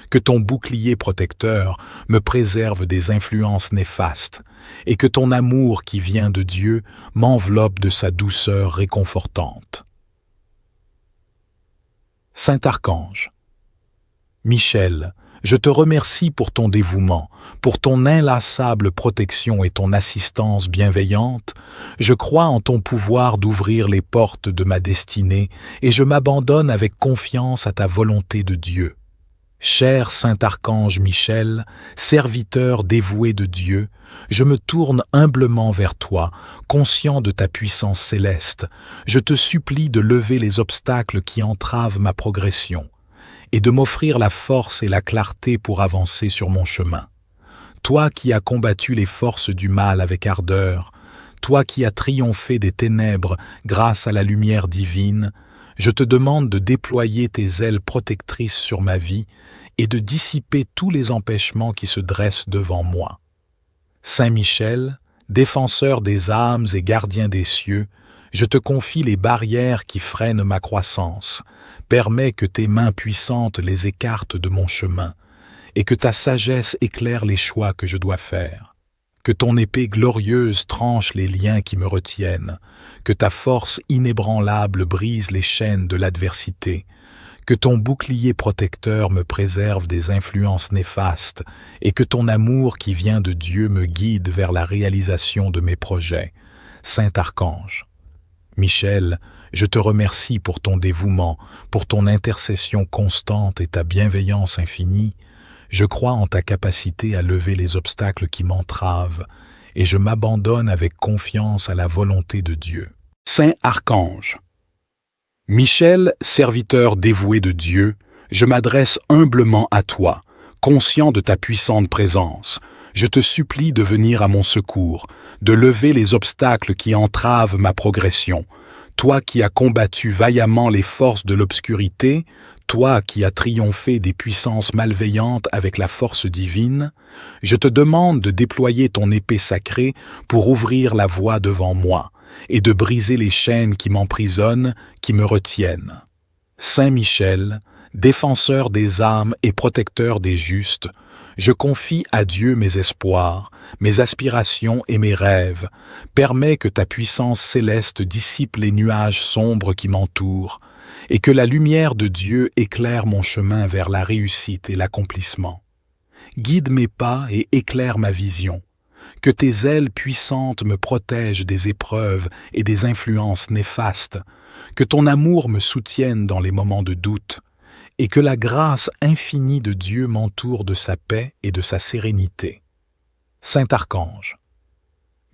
que ton bouclier protecteur me préserve des influences néfastes, et que ton amour qui vient de Dieu m'enveloppe de sa douceur réconfortante. Saint Archange Michel, je te remercie pour ton dévouement, pour ton inlassable protection et ton assistance bienveillante. Je crois en ton pouvoir d'ouvrir les portes de ma destinée et je m'abandonne avec confiance à ta volonté de Dieu. Cher Saint Archange Michel, serviteur dévoué de Dieu, je me tourne humblement vers toi, conscient de ta puissance céleste. Je te supplie de lever les obstacles qui entravent ma progression et de m'offrir la force et la clarté pour avancer sur mon chemin. Toi qui as combattu les forces du mal avec ardeur, toi qui as triomphé des ténèbres grâce à la lumière divine, je te demande de déployer tes ailes protectrices sur ma vie et de dissiper tous les empêchements qui se dressent devant moi. Saint Michel, défenseur des âmes et gardien des cieux, je te confie les barrières qui freinent ma croissance. Permets que tes mains puissantes les écartent de mon chemin et que ta sagesse éclaire les choix que je dois faire. Que ton épée glorieuse tranche les liens qui me retiennent, que ta force inébranlable brise les chaînes de l'adversité, que ton bouclier protecteur me préserve des influences néfastes et que ton amour qui vient de Dieu me guide vers la réalisation de mes projets. Saint Archange Michel, je te remercie pour ton dévouement, pour ton intercession constante et ta bienveillance infinie. Je crois en ta capacité à lever les obstacles qui m'entravent et je m'abandonne avec confiance à la volonté de Dieu. Saint Archange Michel, serviteur dévoué de Dieu, je m'adresse humblement à toi, conscient de ta puissante présence. Je te supplie de venir à mon secours, de lever les obstacles qui entravent ma progression. toi qui as combattu vaillamment les forces de l'obscurité, toi qui as triomphé des puissances malveillantes avec la force divine, je te demande de déployer ton épée sacrée pour ouvrir la voie devant moi et de briser les chaînes qui m'emprisonnent, qui me retiennent. Saint Michel, défenseur des âmes et protecteur des justes, je confie à Dieu mes espoirs, mes aspirations et mes rêves. Permets que ta puissance céleste dissipe les nuages sombres qui m'entourent, et que la lumière de Dieu éclaire mon chemin vers la réussite et l'accomplissement. Guide mes pas et éclaire ma vision. Que tes ailes puissantes me protègent des épreuves et des influences néfastes. Que ton amour me soutienne dans les moments de doute. Et que la grâce infinie de Dieu m'entoure de sa paix et de sa sérénité. Saint Archange,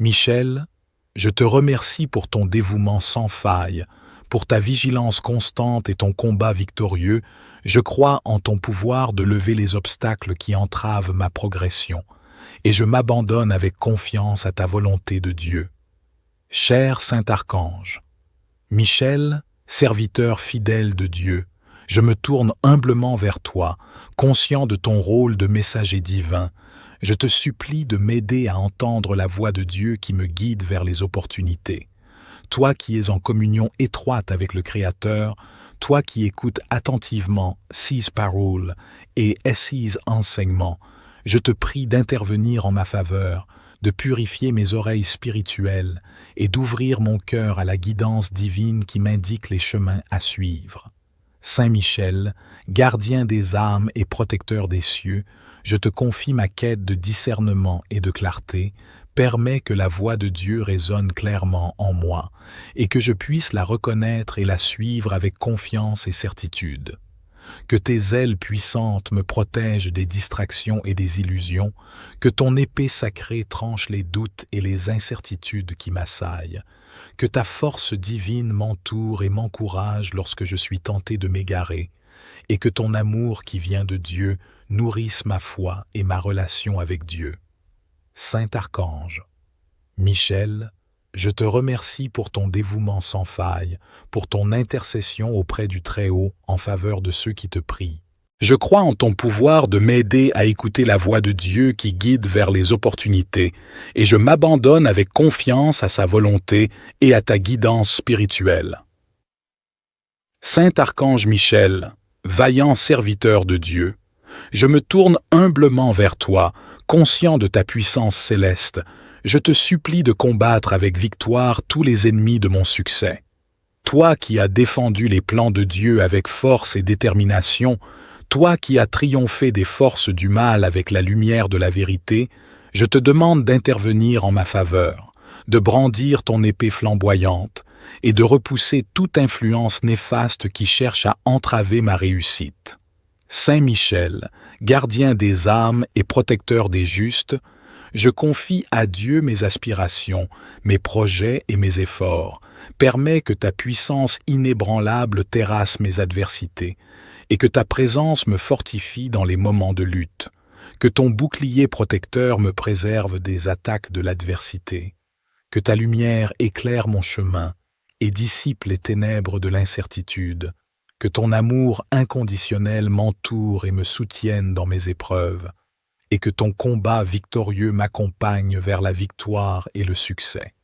Michel, je te remercie pour ton dévouement sans faille, pour ta vigilance constante et ton combat victorieux. Je crois en ton pouvoir de lever les obstacles qui entravent ma progression, et je m'abandonne avec confiance à ta volonté de Dieu. Cher Saint Archange, Michel, serviteur fidèle de Dieu, je me tourne humblement vers toi, conscient de ton rôle de messager divin. Je te supplie de m'aider à entendre la voix de Dieu qui me guide vers les opportunités. Toi qui es en communion étroite avec le Créateur, toi qui écoutes attentivement ses paroles et ses enseignements, je te prie d'intervenir en ma faveur, de purifier mes oreilles spirituelles et d'ouvrir mon cœur à la guidance divine qui m'indique les chemins à suivre. Saint Michel, gardien des âmes et protecteur des cieux, je te confie ma quête de discernement et de clarté, permets que la voix de Dieu résonne clairement en moi et que je puisse la reconnaître et la suivre avec confiance et certitude. Que tes ailes puissantes me protègent des distractions et des illusions, que ton épée sacrée tranche les doutes et les incertitudes qui m'assaillent, que ta force divine m'entoure et m'encourage lorsque je suis tenté de m'égarer, et que ton amour qui vient de Dieu nourrisse ma foi et ma relation avec Dieu. Saint Archange, Michel, je te remercie pour ton dévouement sans faille, pour ton intercession auprès du Très-Haut en faveur de ceux qui te prient. Je crois en ton pouvoir de m'aider à écouter la voix de Dieu qui guide vers les opportunités, et je m'abandonne avec confiance à sa volonté et à ta guidance spirituelle. Saint Archange Michel, vaillant serviteur de Dieu, je me tourne humblement vers toi, conscient de ta puissance céleste. Je te supplie de combattre avec victoire tous les ennemis de mon succès. Toi qui as défendu les plans de Dieu avec force et détermination, toi qui as triomphé des forces du mal avec la lumière de la vérité, je te demande d'intervenir en ma faveur, de brandir ton épée flamboyante et de repousser toute influence néfaste qui cherche à entraver ma réussite. Saint Michel, gardien des âmes et protecteur des justes, je confie à Dieu mes aspirations, mes projets et mes efforts. Permets que ta puissance inébranlable terrasse mes adversités et que ta présence me fortifie dans les moments de lutte. Que ton bouclier protecteur me préserve des attaques de l'adversité. Que ta lumière éclaire mon chemin et dissipe les ténèbres de l'incertitude. Que ton amour inconditionnel m'entoure et me soutienne dans mes épreuves. Et que ton combat victorieux m'accompagne vers la victoire et le succès.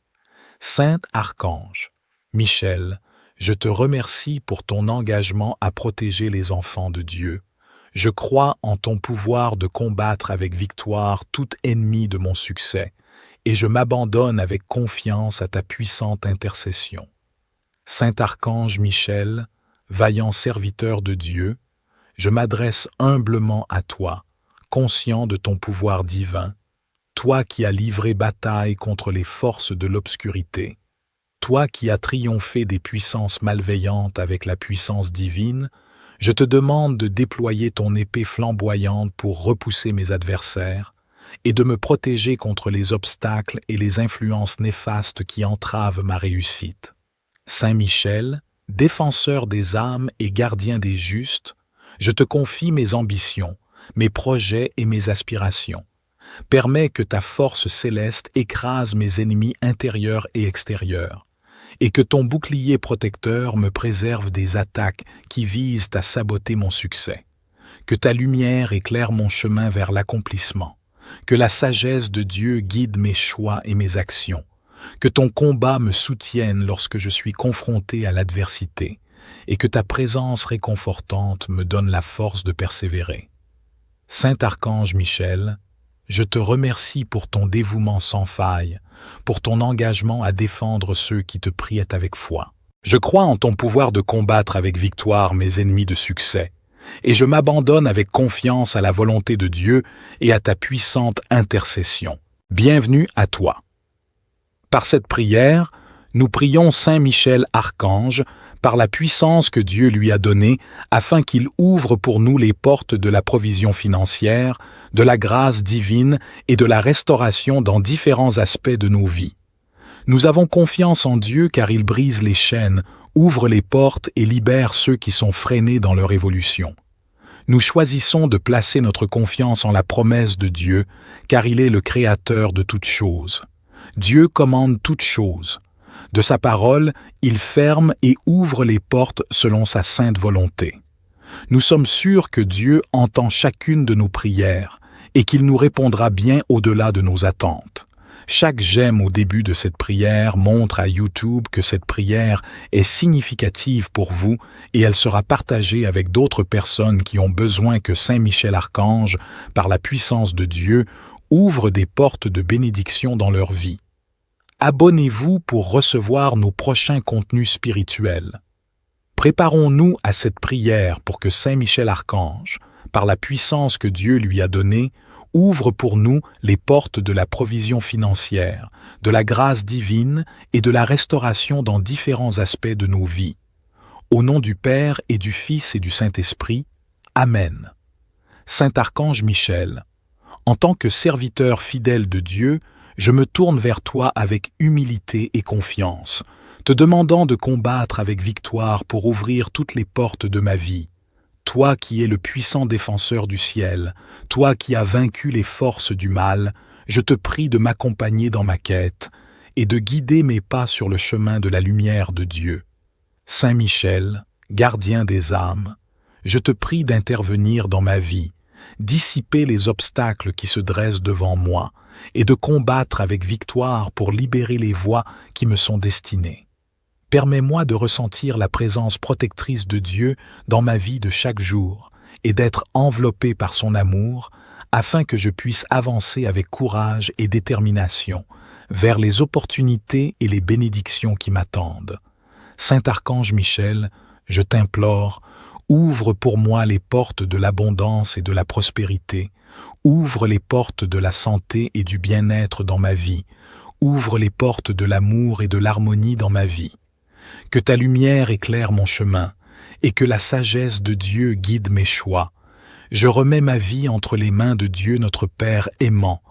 Saint Archange, Michel, je te remercie pour ton engagement à protéger les enfants de Dieu. Je crois en ton pouvoir de combattre avec victoire tout ennemi de mon succès, et je m'abandonne avec confiance à ta puissante intercession. Saint Archange Michel, vaillant serviteur de Dieu, je m'adresse humblement à toi, conscient de ton pouvoir divin, toi qui as livré bataille contre les forces de l'obscurité, toi qui as triomphé des puissances malveillantes avec la puissance divine, je te demande de déployer ton épée flamboyante pour repousser mes adversaires et de me protéger contre les obstacles et les influences néfastes qui entravent ma réussite. Saint Michel, défenseur des âmes et gardien des justes, je te confie mes ambitions, mes projets et mes aspirations. Permets que ta force céleste écrase mes ennemis intérieurs et extérieurs, et que ton bouclier protecteur me préserve des attaques qui visent à saboter mon succès. Que ta lumière éclaire mon chemin vers l'accomplissement. Que la sagesse de Dieu guide mes choix et mes actions. Que ton combat me soutienne lorsque je suis confronté à l'adversité, et que ta présence réconfortante me donne la force de persévérer. Saint Archange Michel, je te remercie pour ton dévouement sans faille, pour ton engagement à défendre ceux qui te prient avec foi. Je crois en ton pouvoir de combattre avec victoire mes ennemis de succès, et je m'abandonne avec confiance à la volonté de Dieu et à ta puissante intercession. Bienvenue à toi. Par cette prière, nous prions Saint Michel Archange par la puissance que Dieu lui a donnée afin qu'il ouvre pour nous les portes de la provision financière, de la grâce divine et de la restauration dans différents aspects de nos vies. Nous avons confiance en Dieu car il brise les chaînes, ouvre les portes et libère ceux qui sont freinés dans leur évolution. Nous choisissons de placer notre confiance en la promesse de Dieu car il est le créateur de toutes choses. Dieu commande toutes choses. De sa parole, il ferme et ouvre les portes selon sa sainte volonté. Nous sommes sûrs que Dieu entend chacune de nos prières et qu'il nous répondra bien au-delà de nos attentes. Chaque j'aime au début de cette prière montre à YouTube que cette prière est significative pour vous et elle sera partagée avec d'autres personnes qui ont besoin que Saint Michel Archange, par la puissance de Dieu, ouvre des portes de bénédiction dans leur vie. Abonnez-vous pour recevoir nos prochains contenus spirituels. Préparons-nous à cette prière pour que Saint Michel Archange, par la puissance que Dieu lui a donnée, ouvre pour nous les portes de la provision financière, de la grâce divine et de la restauration dans différents aspects de nos vies. Au nom du Père et du Fils et du Saint-Esprit, Amen. Saint Archange Michel, en tant que serviteur fidèle de Dieu, je me tourne vers toi avec humilité et confiance, te demandant de combattre avec victoire pour ouvrir toutes les portes de ma vie. Toi qui es le puissant défenseur du ciel, toi qui as vaincu les forces du mal, je te prie de m'accompagner dans ma quête et de guider mes pas sur le chemin de la lumière de Dieu. Saint Michel, gardien des âmes, je te prie d'intervenir dans ma vie, dissiper les obstacles qui se dressent devant moi et de combattre avec victoire pour libérer les voies qui me sont destinées. Permets-moi de ressentir la présence protectrice de Dieu dans ma vie de chaque jour et d'être enveloppé par son amour afin que je puisse avancer avec courage et détermination vers les opportunités et les bénédictions qui m'attendent. Saint Archange Michel, je t'implore, ouvre pour moi les portes de l'abondance et de la prospérité, ouvre les portes de la santé et du bien-être dans ma vie, ouvre les portes de l'amour et de l'harmonie dans ma vie. Que ta lumière éclaire mon chemin et que la sagesse de Dieu guide mes choix. Je remets ma vie entre les mains de Dieu notre Père aimant,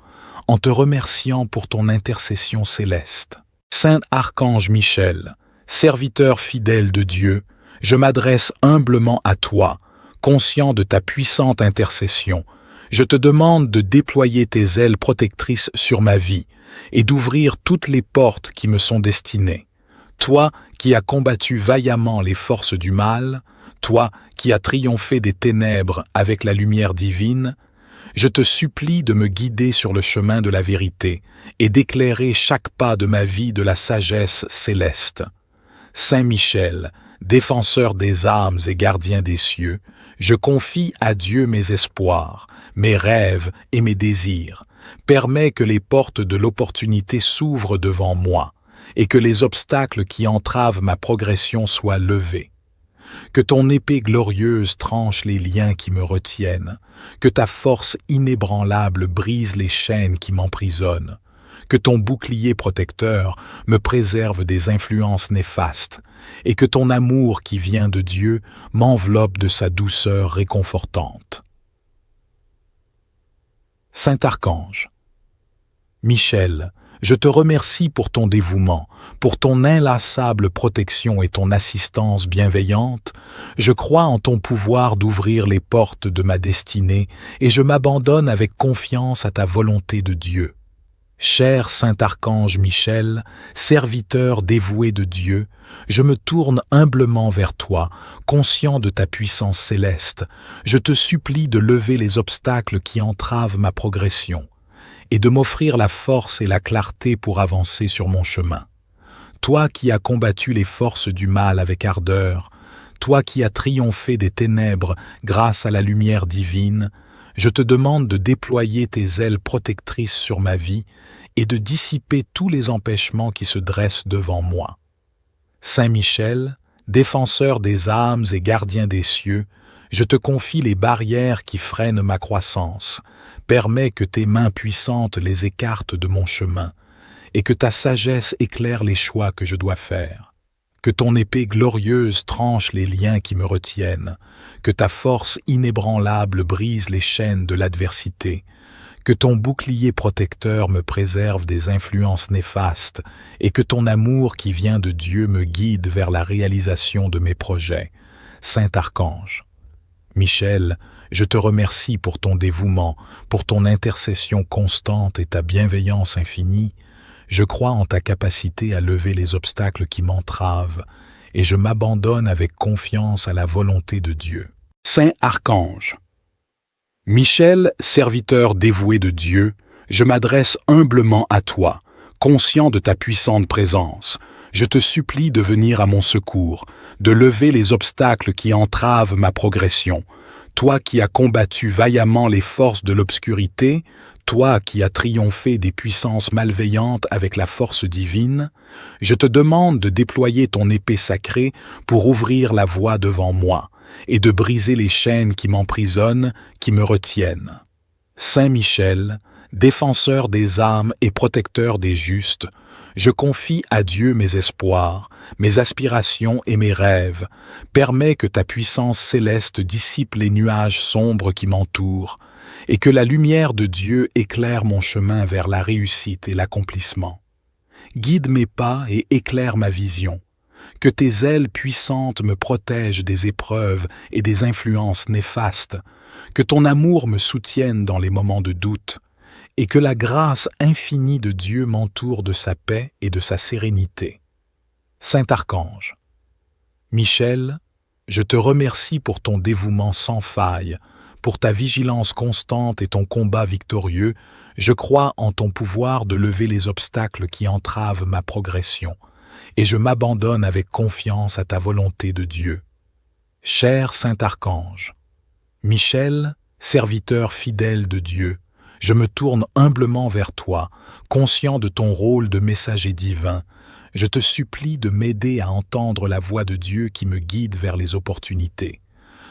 en te remerciant pour ton intercession céleste. Saint Archange Michel, serviteur fidèle de Dieu, je m'adresse humblement à toi, conscient de ta puissante intercession. Je te demande de déployer tes ailes protectrices sur ma vie et d'ouvrir toutes les portes qui me sont destinées. Toi qui as combattu vaillamment les forces du mal, toi qui as triomphé des ténèbres avec la lumière divine, je te supplie de me guider sur le chemin de la vérité et d'éclairer chaque pas de ma vie de la sagesse céleste. Saint Michel, défenseur des âmes et gardien des cieux, je confie à Dieu mes espoirs, mes rêves et mes désirs. Permets que les portes de l'opportunité s'ouvrent devant moi et que les obstacles qui entravent ma progression soient levés. Que ton épée glorieuse tranche les liens qui me retiennent, que ta force inébranlable brise les chaînes qui m'emprisonnent, que ton bouclier protecteur me préserve des influences néfastes, et que ton amour qui vient de Dieu m'enveloppe de sa douceur réconfortante. Saint Archange Michel, je te remercie pour ton dévouement, pour ton inlassable protection et ton assistance bienveillante. Je crois en ton pouvoir d'ouvrir les portes de ma destinée et je m'abandonne avec confiance à ta volonté de Dieu. Cher Saint Archange Michel, serviteur dévoué de Dieu, je me tourne humblement vers toi, conscient de ta puissance céleste. Je te supplie de lever les obstacles qui entravent ma progression et de m'offrir la force et la clarté pour avancer sur mon chemin. Toi qui as combattu les forces du mal avec ardeur, toi qui as triomphé des ténèbres grâce à la lumière divine, je te demande de déployer tes ailes protectrices sur ma vie et de dissiper tous les empêchements qui se dressent devant moi. Saint Michel, défenseur des âmes et gardien des cieux, je te confie les barrières qui freinent ma croissance. Permets que tes mains puissantes les écartent de mon chemin et que ta sagesse éclaire les choix que je dois faire. Que ton épée glorieuse tranche les liens qui me retiennent, que ta force inébranlable brise les chaînes de l'adversité, que ton bouclier protecteur me préserve des influences néfastes et que ton amour qui vient de Dieu me guide vers la réalisation de mes projets. Saint Archange. Michel, je te remercie pour ton dévouement, pour ton intercession constante et ta bienveillance infinie. Je crois en ta capacité à lever les obstacles qui m'entravent et je m'abandonne avec confiance à la volonté de Dieu. Saint Archange. Michel, serviteur dévoué de Dieu, je m'adresse humblement à toi, conscient de ta puissante présence. Je te supplie de venir à mon secours, de lever les obstacles qui entravent ma progression. Toi qui as combattu vaillamment les forces de l'obscurité, toi qui as triomphé des puissances malveillantes avec la force divine, je te demande de déployer ton épée sacrée pour ouvrir la voie devant moi et de briser les chaînes qui m'emprisonnent, qui me retiennent. Saint Michel, défenseur des âmes et protecteur des justes, je confie à Dieu mes espoirs, mes aspirations et mes rêves. Permets que ta puissance céleste dissipe les nuages sombres qui m'entourent et que la lumière de Dieu éclaire mon chemin vers la réussite et l'accomplissement. Guide mes pas et éclaire ma vision. Que tes ailes puissantes me protègent des épreuves et des influences néfastes. Que ton amour me soutienne dans les moments de doute. Et que la grâce infinie de Dieu m'entoure de sa paix et de sa sérénité. Saint Archange. Michel, je te remercie pour ton dévouement sans faille, pour ta vigilance constante et ton combat victorieux. Je crois en ton pouvoir de lever les obstacles qui entravent ma progression, et je m'abandonne avec confiance à ta volonté de Dieu. Cher Saint Archange. Michel, serviteur fidèle de Dieu, je me tourne humblement vers toi, conscient de ton rôle de messager divin. Je te supplie de m'aider à entendre la voix de Dieu qui me guide vers les opportunités.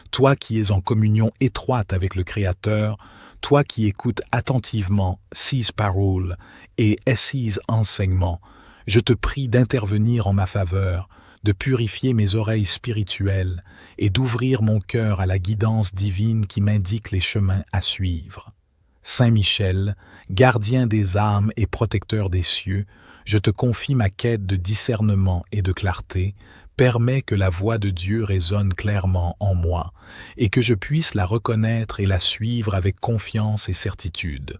Toi qui es en communion étroite avec le Créateur, toi qui écoutes attentivement ses paroles et ses enseignements, je te prie d'intervenir en ma faveur, de purifier mes oreilles spirituelles et d'ouvrir mon cœur à la guidance divine qui m'indique les chemins à suivre. Saint Michel, gardien des âmes et protecteur des cieux, je te confie ma quête de discernement et de clarté. Permets que la voix de Dieu résonne clairement en moi et que je puisse la reconnaître et la suivre avec confiance et certitude.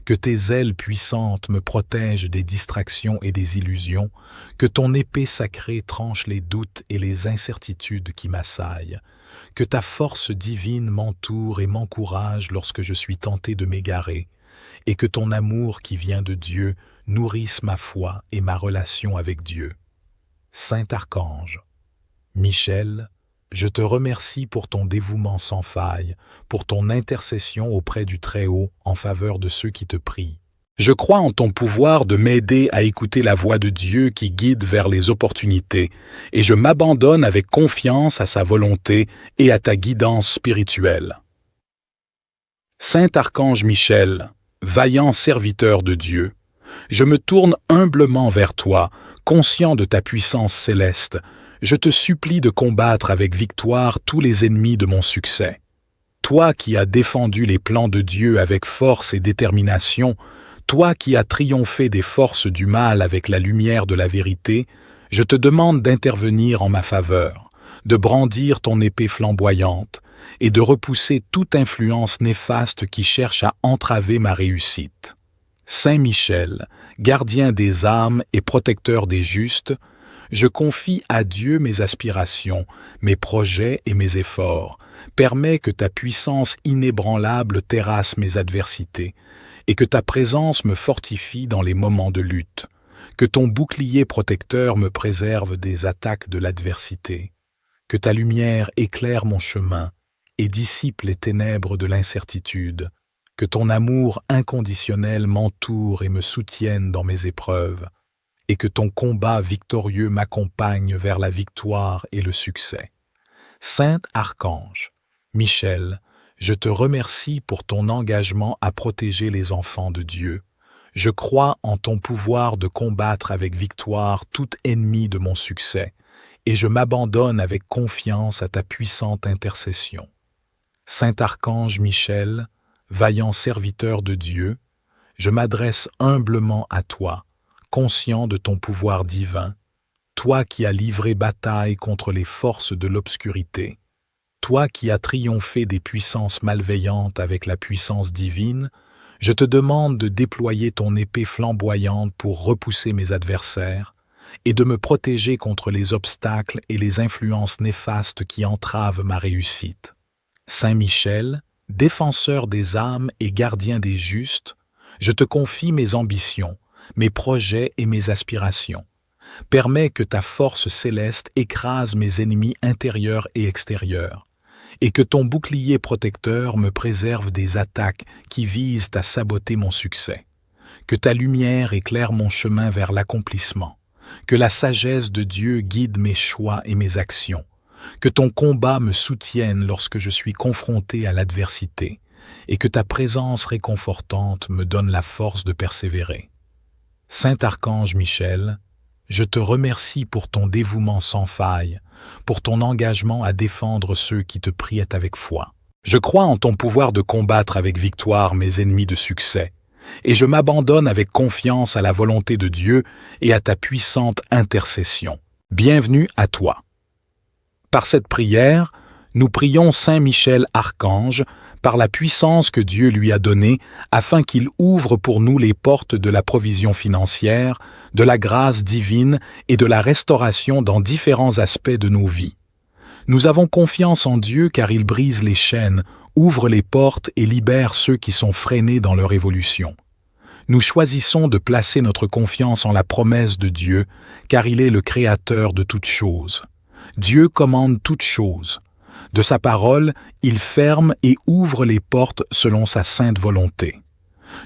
Que tes ailes puissantes me protègent des distractions et des illusions, que ton épée sacrée tranche les doutes et les incertitudes qui m'assaillent, que ta force divine m'entoure et m'encourage lorsque je suis tenté de m'égarer, et que ton amour qui vient de Dieu nourrisse ma foi et ma relation avec Dieu. Saint Archange. Michel, je te remercie pour ton dévouement sans faille, pour ton intercession auprès du Très-Haut en faveur de ceux qui te prient. Je crois en ton pouvoir de m'aider à écouter la voix de Dieu qui guide vers les opportunités, et je m'abandonne avec confiance à sa volonté et à ta guidance spirituelle. Saint Archange Michel, vaillant serviteur de Dieu, je me tourne humblement vers toi, conscient de ta puissance céleste. Je te supplie de combattre avec victoire tous les ennemis de mon succès. Toi qui as défendu les plans de Dieu avec force et détermination, toi qui as triomphé des forces du mal avec la lumière de la vérité, je te demande d'intervenir en ma faveur, de brandir ton épée flamboyante et de repousser toute influence néfaste qui cherche à entraver ma réussite. Saint Michel, gardien des âmes et protecteur des justes, je confie à Dieu mes aspirations, mes projets et mes efforts. Permets que ta puissance inébranlable terrasse mes adversités et que ta présence me fortifie dans les moments de lutte. Que ton bouclier protecteur me préserve des attaques de l'adversité. Que ta lumière éclaire mon chemin et dissipe les ténèbres de l'incertitude. Que ton amour inconditionnel m'entoure et me soutienne dans mes épreuves. Et que ton combat victorieux m'accompagne vers la victoire et le succès. Saint Archange, Michel, je te remercie pour ton engagement à protéger les enfants de Dieu. Je crois en ton pouvoir de combattre avec victoire tout ennemi de mon succès, et je m'abandonne avec confiance à ta puissante intercession. Saint Archange Michel, vaillant serviteur de Dieu, je m'adresse humblement à toi, conscient de ton pouvoir divin, toi qui as livré bataille contre les forces de l'obscurité, toi qui as triomphé des puissances malveillantes avec la puissance divine, je te demande de déployer ton épée flamboyante pour repousser mes adversaires et de me protéger contre les obstacles et les influences néfastes qui entravent ma réussite. Saint Michel, défenseur des âmes et gardien des justes, je te confie mes ambitions, mes projets et mes aspirations. Permets que ta force céleste écrase mes ennemis intérieurs et extérieurs, et que ton bouclier protecteur me préserve des attaques qui visent à saboter mon succès. Que ta lumière éclaire mon chemin vers l'accomplissement, que la sagesse de Dieu guide mes choix et mes actions, que ton combat me soutienne lorsque je suis confronté à l'adversité, et que ta présence réconfortante me donne la force de persévérer. Saint Archange Michel, je te remercie pour ton dévouement sans faille, pour ton engagement à défendre ceux qui te prient avec foi. Je crois en ton pouvoir de combattre avec victoire mes ennemis de succès, et je m'abandonne avec confiance à la volonté de Dieu et à ta puissante intercession. Bienvenue à toi. Par cette prière, nous prions Saint Michel Archange par la puissance que Dieu lui a donnée afin qu'il ouvre pour nous les portes de la provision financière, de la grâce divine et de la restauration dans différents aspects de nos vies. Nous avons confiance en Dieu car il brise les chaînes, ouvre les portes et libère ceux qui sont freinés dans leur évolution. Nous choisissons de placer notre confiance en la promesse de Dieu car il est le créateur de toutes choses. Dieu commande toutes choses. De sa parole, il ferme et ouvre les portes selon sa sainte volonté.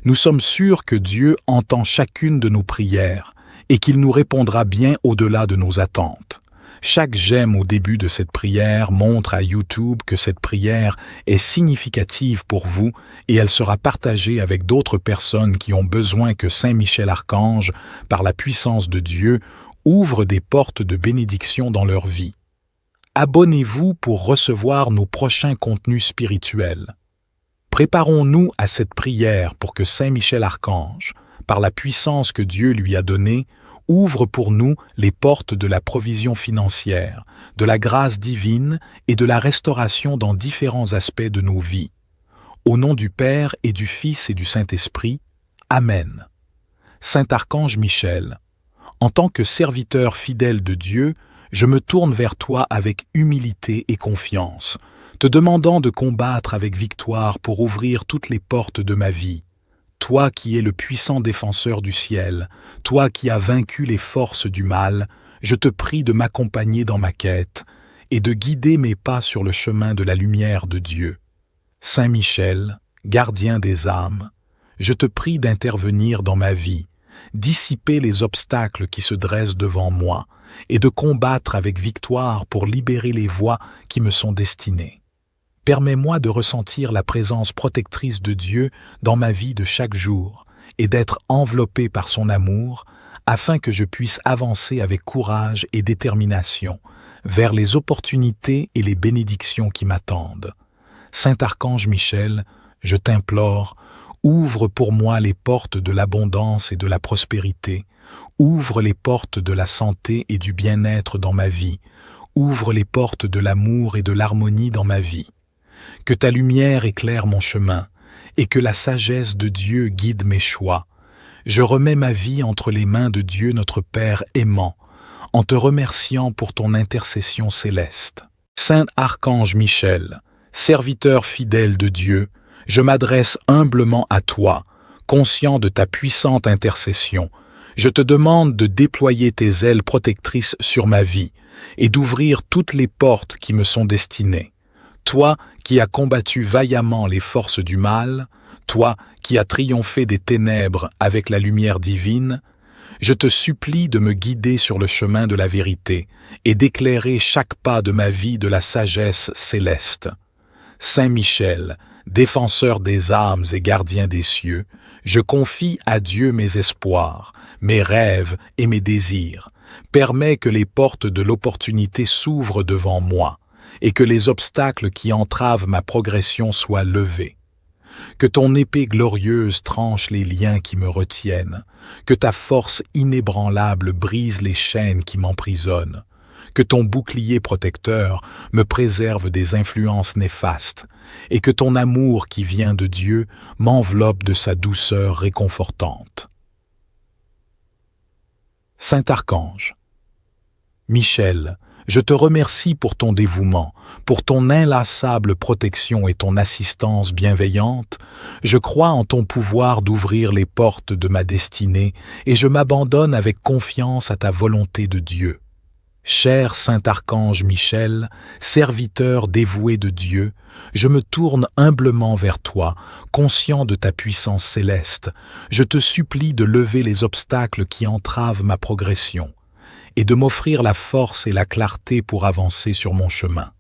Nous sommes sûrs que Dieu entend chacune de nos prières et qu'il nous répondra bien au-delà de nos attentes. Chaque j'aime au début de cette prière montre à YouTube que cette prière est significative pour vous et elle sera partagée avec d'autres personnes qui ont besoin que Saint Michel Archange, par la puissance de Dieu, ouvre des portes de bénédiction dans leur vie. Abonnez-vous pour recevoir nos prochains contenus spirituels. Préparons-nous à cette prière pour que Saint Michel Archange, par la puissance que Dieu lui a donnée, ouvre pour nous les portes de la provision financière, de la grâce divine et de la restauration dans différents aspects de nos vies. Au nom du Père et du Fils et du Saint-Esprit, Amen. Saint Archange Michel, en tant que serviteur fidèle de Dieu, je me tourne vers toi avec humilité et confiance, te demandant de combattre avec victoire pour ouvrir toutes les portes de ma vie. Toi qui es le puissant défenseur du ciel, toi qui as vaincu les forces du mal, je te prie de m'accompagner dans ma quête et de guider mes pas sur le chemin de la lumière de Dieu. Saint Michel, gardien des âmes, je te prie d'intervenir dans ma vie, dissiper les obstacles qui se dressent devant moi et de combattre avec victoire pour libérer les voies qui me sont destinées. Permets-moi de ressentir la présence protectrice de Dieu dans ma vie de chaque jour et d'être enveloppé par son amour afin que je puisse avancer avec courage et détermination vers les opportunités et les bénédictions qui m'attendent. Saint Archange Michel, je t'implore, ouvre pour moi les portes de l'abondance et de la prospérité, ouvre les portes de la santé et du bien-être dans ma vie, ouvre les portes de l'amour et de l'harmonie dans ma vie. Que ta lumière éclaire mon chemin et que la sagesse de Dieu guide mes choix, je remets ma vie entre les mains de Dieu notre Père aimant, en te remerciant pour ton intercession céleste. Saint Archange Michel, serviteur fidèle de Dieu, je m'adresse humblement à toi, conscient de ta puissante intercession. Je te demande de déployer tes ailes protectrices sur ma vie et d'ouvrir toutes les portes qui me sont destinées. Toi qui as combattu vaillamment les forces du mal, toi qui as triomphé des ténèbres avec la lumière divine, je te supplie de me guider sur le chemin de la vérité et d'éclairer chaque pas de ma vie de la sagesse céleste. Saint Michel, défenseur des âmes et gardien des cieux, je confie à Dieu mes espoirs, mes rêves et mes désirs. Permets que les portes de l'opportunité s'ouvrent devant moi et que les obstacles qui entravent ma progression soient levés. Que ton épée glorieuse tranche les liens qui me retiennent, que ta force inébranlable brise les chaînes qui m'emprisonnent, que ton bouclier protecteur me préserve des influences néfastes, et que ton amour qui vient de Dieu m'enveloppe de sa douceur réconfortante. Saint Archange, Michel, je te remercie pour ton dévouement, pour ton inlassable protection et ton assistance bienveillante. Je crois en ton pouvoir d'ouvrir les portes de ma destinée et je m'abandonne avec confiance à ta volonté de Dieu. Cher Saint Archange Michel, serviteur dévoué de Dieu, je me tourne humblement vers toi, conscient de ta puissance céleste. Je te supplie de lever les obstacles qui entravent ma progression et de m'offrir la force et la clarté pour avancer sur mon chemin.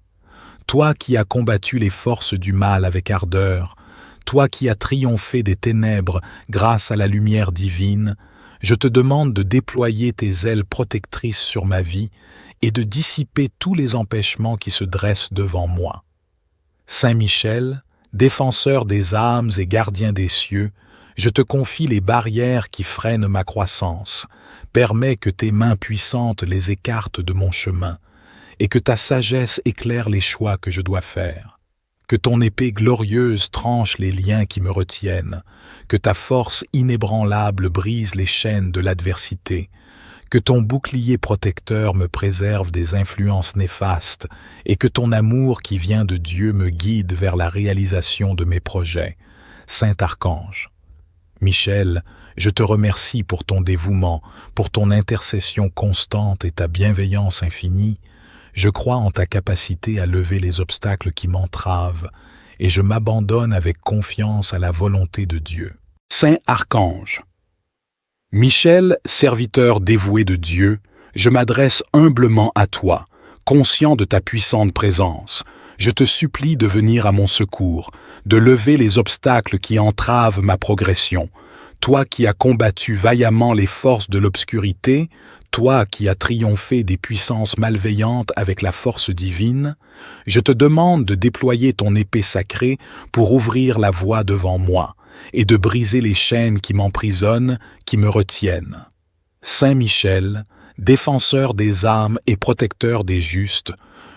Toi qui as combattu les forces du mal avec ardeur, toi qui as triomphé des ténèbres grâce à la lumière divine, je te demande de déployer tes ailes protectrices sur ma vie et de dissiper tous les empêchements qui se dressent devant moi. Saint Michel, défenseur des âmes et gardien des cieux, je te confie les barrières qui freinent ma croissance. Permets que tes mains puissantes les écartent de mon chemin et que ta sagesse éclaire les choix que je dois faire. Que ton épée glorieuse tranche les liens qui me retiennent, que ta force inébranlable brise les chaînes de l'adversité, que ton bouclier protecteur me préserve des influences néfastes et que ton amour qui vient de Dieu me guide vers la réalisation de mes projets. Saint Archange, Michel, je te remercie pour ton dévouement, pour ton intercession constante et ta bienveillance infinie. Je crois en ta capacité à lever les obstacles qui m'entravent et je m'abandonne avec confiance à la volonté de Dieu. Saint Archange, Michel, serviteur dévoué de Dieu, je m'adresse humblement à toi, conscient de ta puissante présence. Je te supplie de venir à mon secours, de lever les obstacles qui entravent ma progression. Toi qui as combattu vaillamment les forces de l'obscurité, toi qui as triomphé des puissances malveillantes avec la force divine, je te demande de déployer ton épée sacrée pour ouvrir la voie devant moi et de briser les chaînes qui m'emprisonnent, qui me retiennent. Saint Michel, défenseur des âmes et protecteur des justes,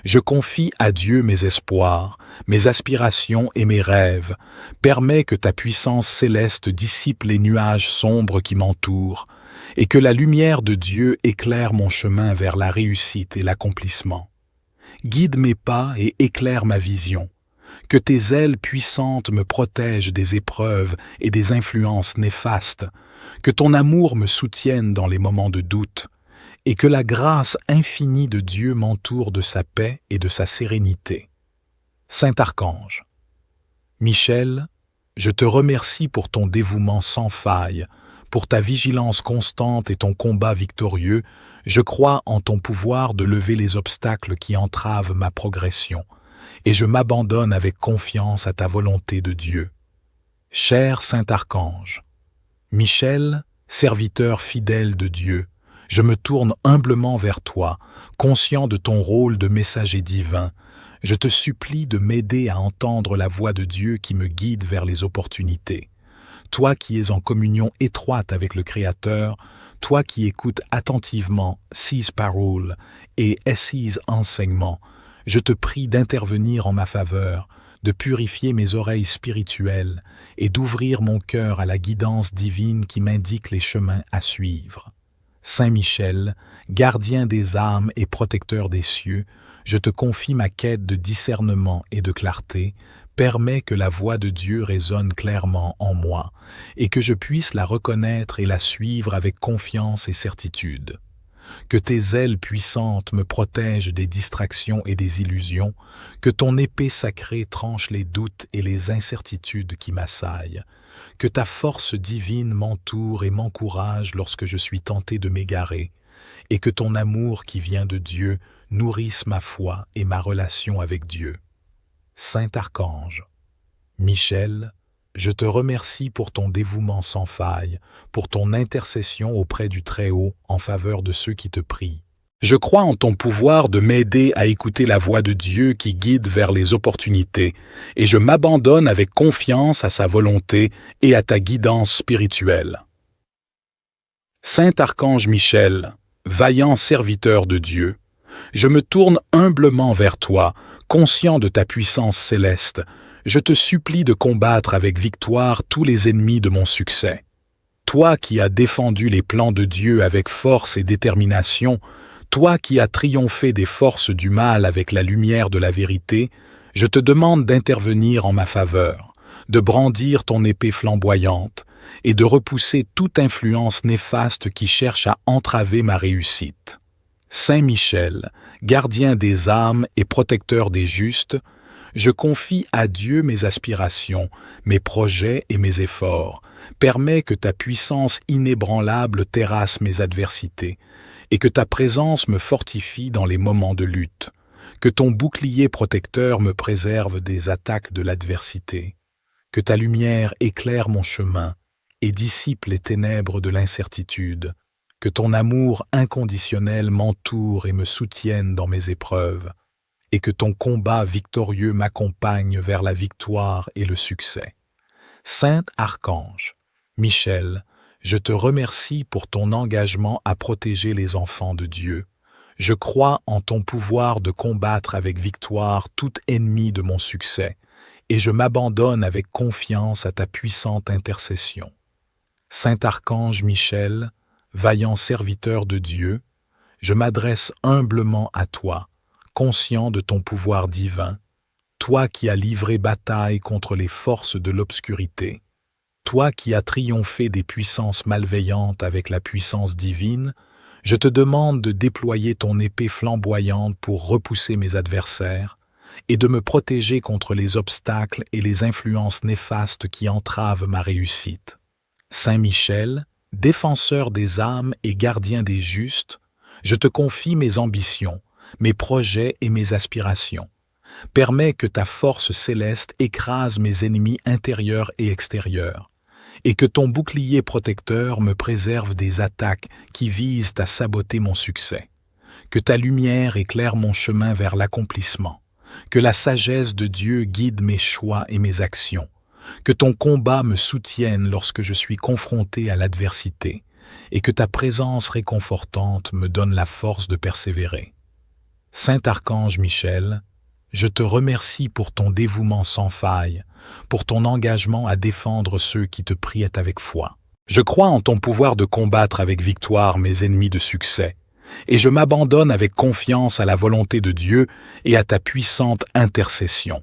je confie à Dieu mes espoirs, mes aspirations et mes rêves. Permets que ta puissance céleste dissipe les nuages sombres qui m'entourent et que la lumière de Dieu éclaire mon chemin vers la réussite et l'accomplissement. Guide mes pas et éclaire ma vision. Que tes ailes puissantes me protègent des épreuves et des influences néfastes. Que ton amour me soutienne dans les moments de doute. Et que la grâce infinie de Dieu m'entoure de sa paix et de sa sérénité. Saint Archange, Michel, je te remercie pour ton dévouement sans faille, pour ta vigilance constante et ton combat victorieux. Je crois en ton pouvoir de lever les obstacles qui entravent ma progression, et je m'abandonne avec confiance à ta volonté de Dieu. Cher Saint Archange, Michel, serviteur fidèle de Dieu, je me tourne humblement vers toi, conscient de ton rôle de messager divin. Je te supplie de m'aider à entendre la voix de Dieu qui me guide vers les opportunités. Toi qui es en communion étroite avec le Créateur, toi qui écoutes attentivement ses paroles et ses enseignements, je te prie d'intervenir en ma faveur, de purifier mes oreilles spirituelles et d'ouvrir mon cœur à la guidance divine qui m'indique les chemins à suivre. Saint Michel, gardien des âmes et protecteur des cieux, je te confie ma quête de discernement et de clarté, permets que la voix de Dieu résonne clairement en moi et que je puisse la reconnaître et la suivre avec confiance et certitude. Que tes ailes puissantes me protègent des distractions et des illusions, que ton épée sacrée tranche les doutes et les incertitudes qui m'assaillent, que ta force divine m'entoure et m'encourage lorsque je suis tenté de m'égarer, et que ton amour qui vient de Dieu nourrisse ma foi et ma relation avec Dieu. Saint Archange, Michel, je te remercie pour ton dévouement sans faille, pour ton intercession auprès du Très-Haut en faveur de ceux qui te prient. Je crois en ton pouvoir de m'aider à écouter la voix de Dieu qui guide vers les opportunités, et je m'abandonne avec confiance à sa volonté et à ta guidance spirituelle. Saint Archange Michel, vaillant serviteur de Dieu, je me tourne humblement vers toi, conscient de ta puissance céleste. Je te supplie de combattre avec victoire tous les ennemis de mon succès. Toi qui as défendu les plans de Dieu avec force et détermination, toi qui as triomphé des forces du mal avec la lumière de la vérité, je te demande d'intervenir en ma faveur, de brandir ton épée flamboyante et de repousser toute influence néfaste qui cherche à entraver ma réussite. Saint Michel, gardien des âmes et protecteur des justes, je confie à Dieu mes aspirations, mes projets et mes efforts. Permets que ta puissance inébranlable terrasse mes adversités et que ta présence me fortifie dans les moments de lutte. Que ton bouclier protecteur me préserve des attaques de l'adversité. Que ta lumière éclaire mon chemin et dissipe les ténèbres de l'incertitude. Que ton amour inconditionnel m'entoure et me soutienne dans mes épreuves. Et que ton combat victorieux m'accompagne vers la victoire et le succès. Saint Archange, Michel, je te remercie pour ton engagement à protéger les enfants de Dieu. Je crois en ton pouvoir de combattre avec victoire tout ennemi de mon succès, et je m'abandonne avec confiance à ta puissante intercession. Saint Archange Michel, vaillant serviteur de Dieu, je m'adresse humblement à toi, conscient de ton pouvoir divin, toi qui as livré bataille contre les forces de l'obscurité, toi qui as triomphé des puissances malveillantes avec la puissance divine, je te demande de déployer ton épée flamboyante pour repousser mes adversaires et de me protéger contre les obstacles et les influences néfastes qui entravent ma réussite. Saint Michel, défenseur des âmes et gardien des justes, je te confie mes ambitions, mes projets et mes aspirations. Permets que ta force céleste écrase mes ennemis intérieurs et extérieurs, et que ton bouclier protecteur me préserve des attaques qui visent à saboter mon succès. Que ta lumière éclaire mon chemin vers l'accomplissement, que la sagesse de Dieu guide mes choix et mes actions, que ton combat me soutienne lorsque je suis confronté à l'adversité, et que ta présence réconfortante me donne la force de persévérer. Saint Archange Michel, je te remercie pour ton dévouement sans faille, pour ton engagement à défendre ceux qui te priaient avec foi. Je crois en ton pouvoir de combattre avec victoire mes ennemis de succès, et je m'abandonne avec confiance à la volonté de Dieu et à ta puissante intercession.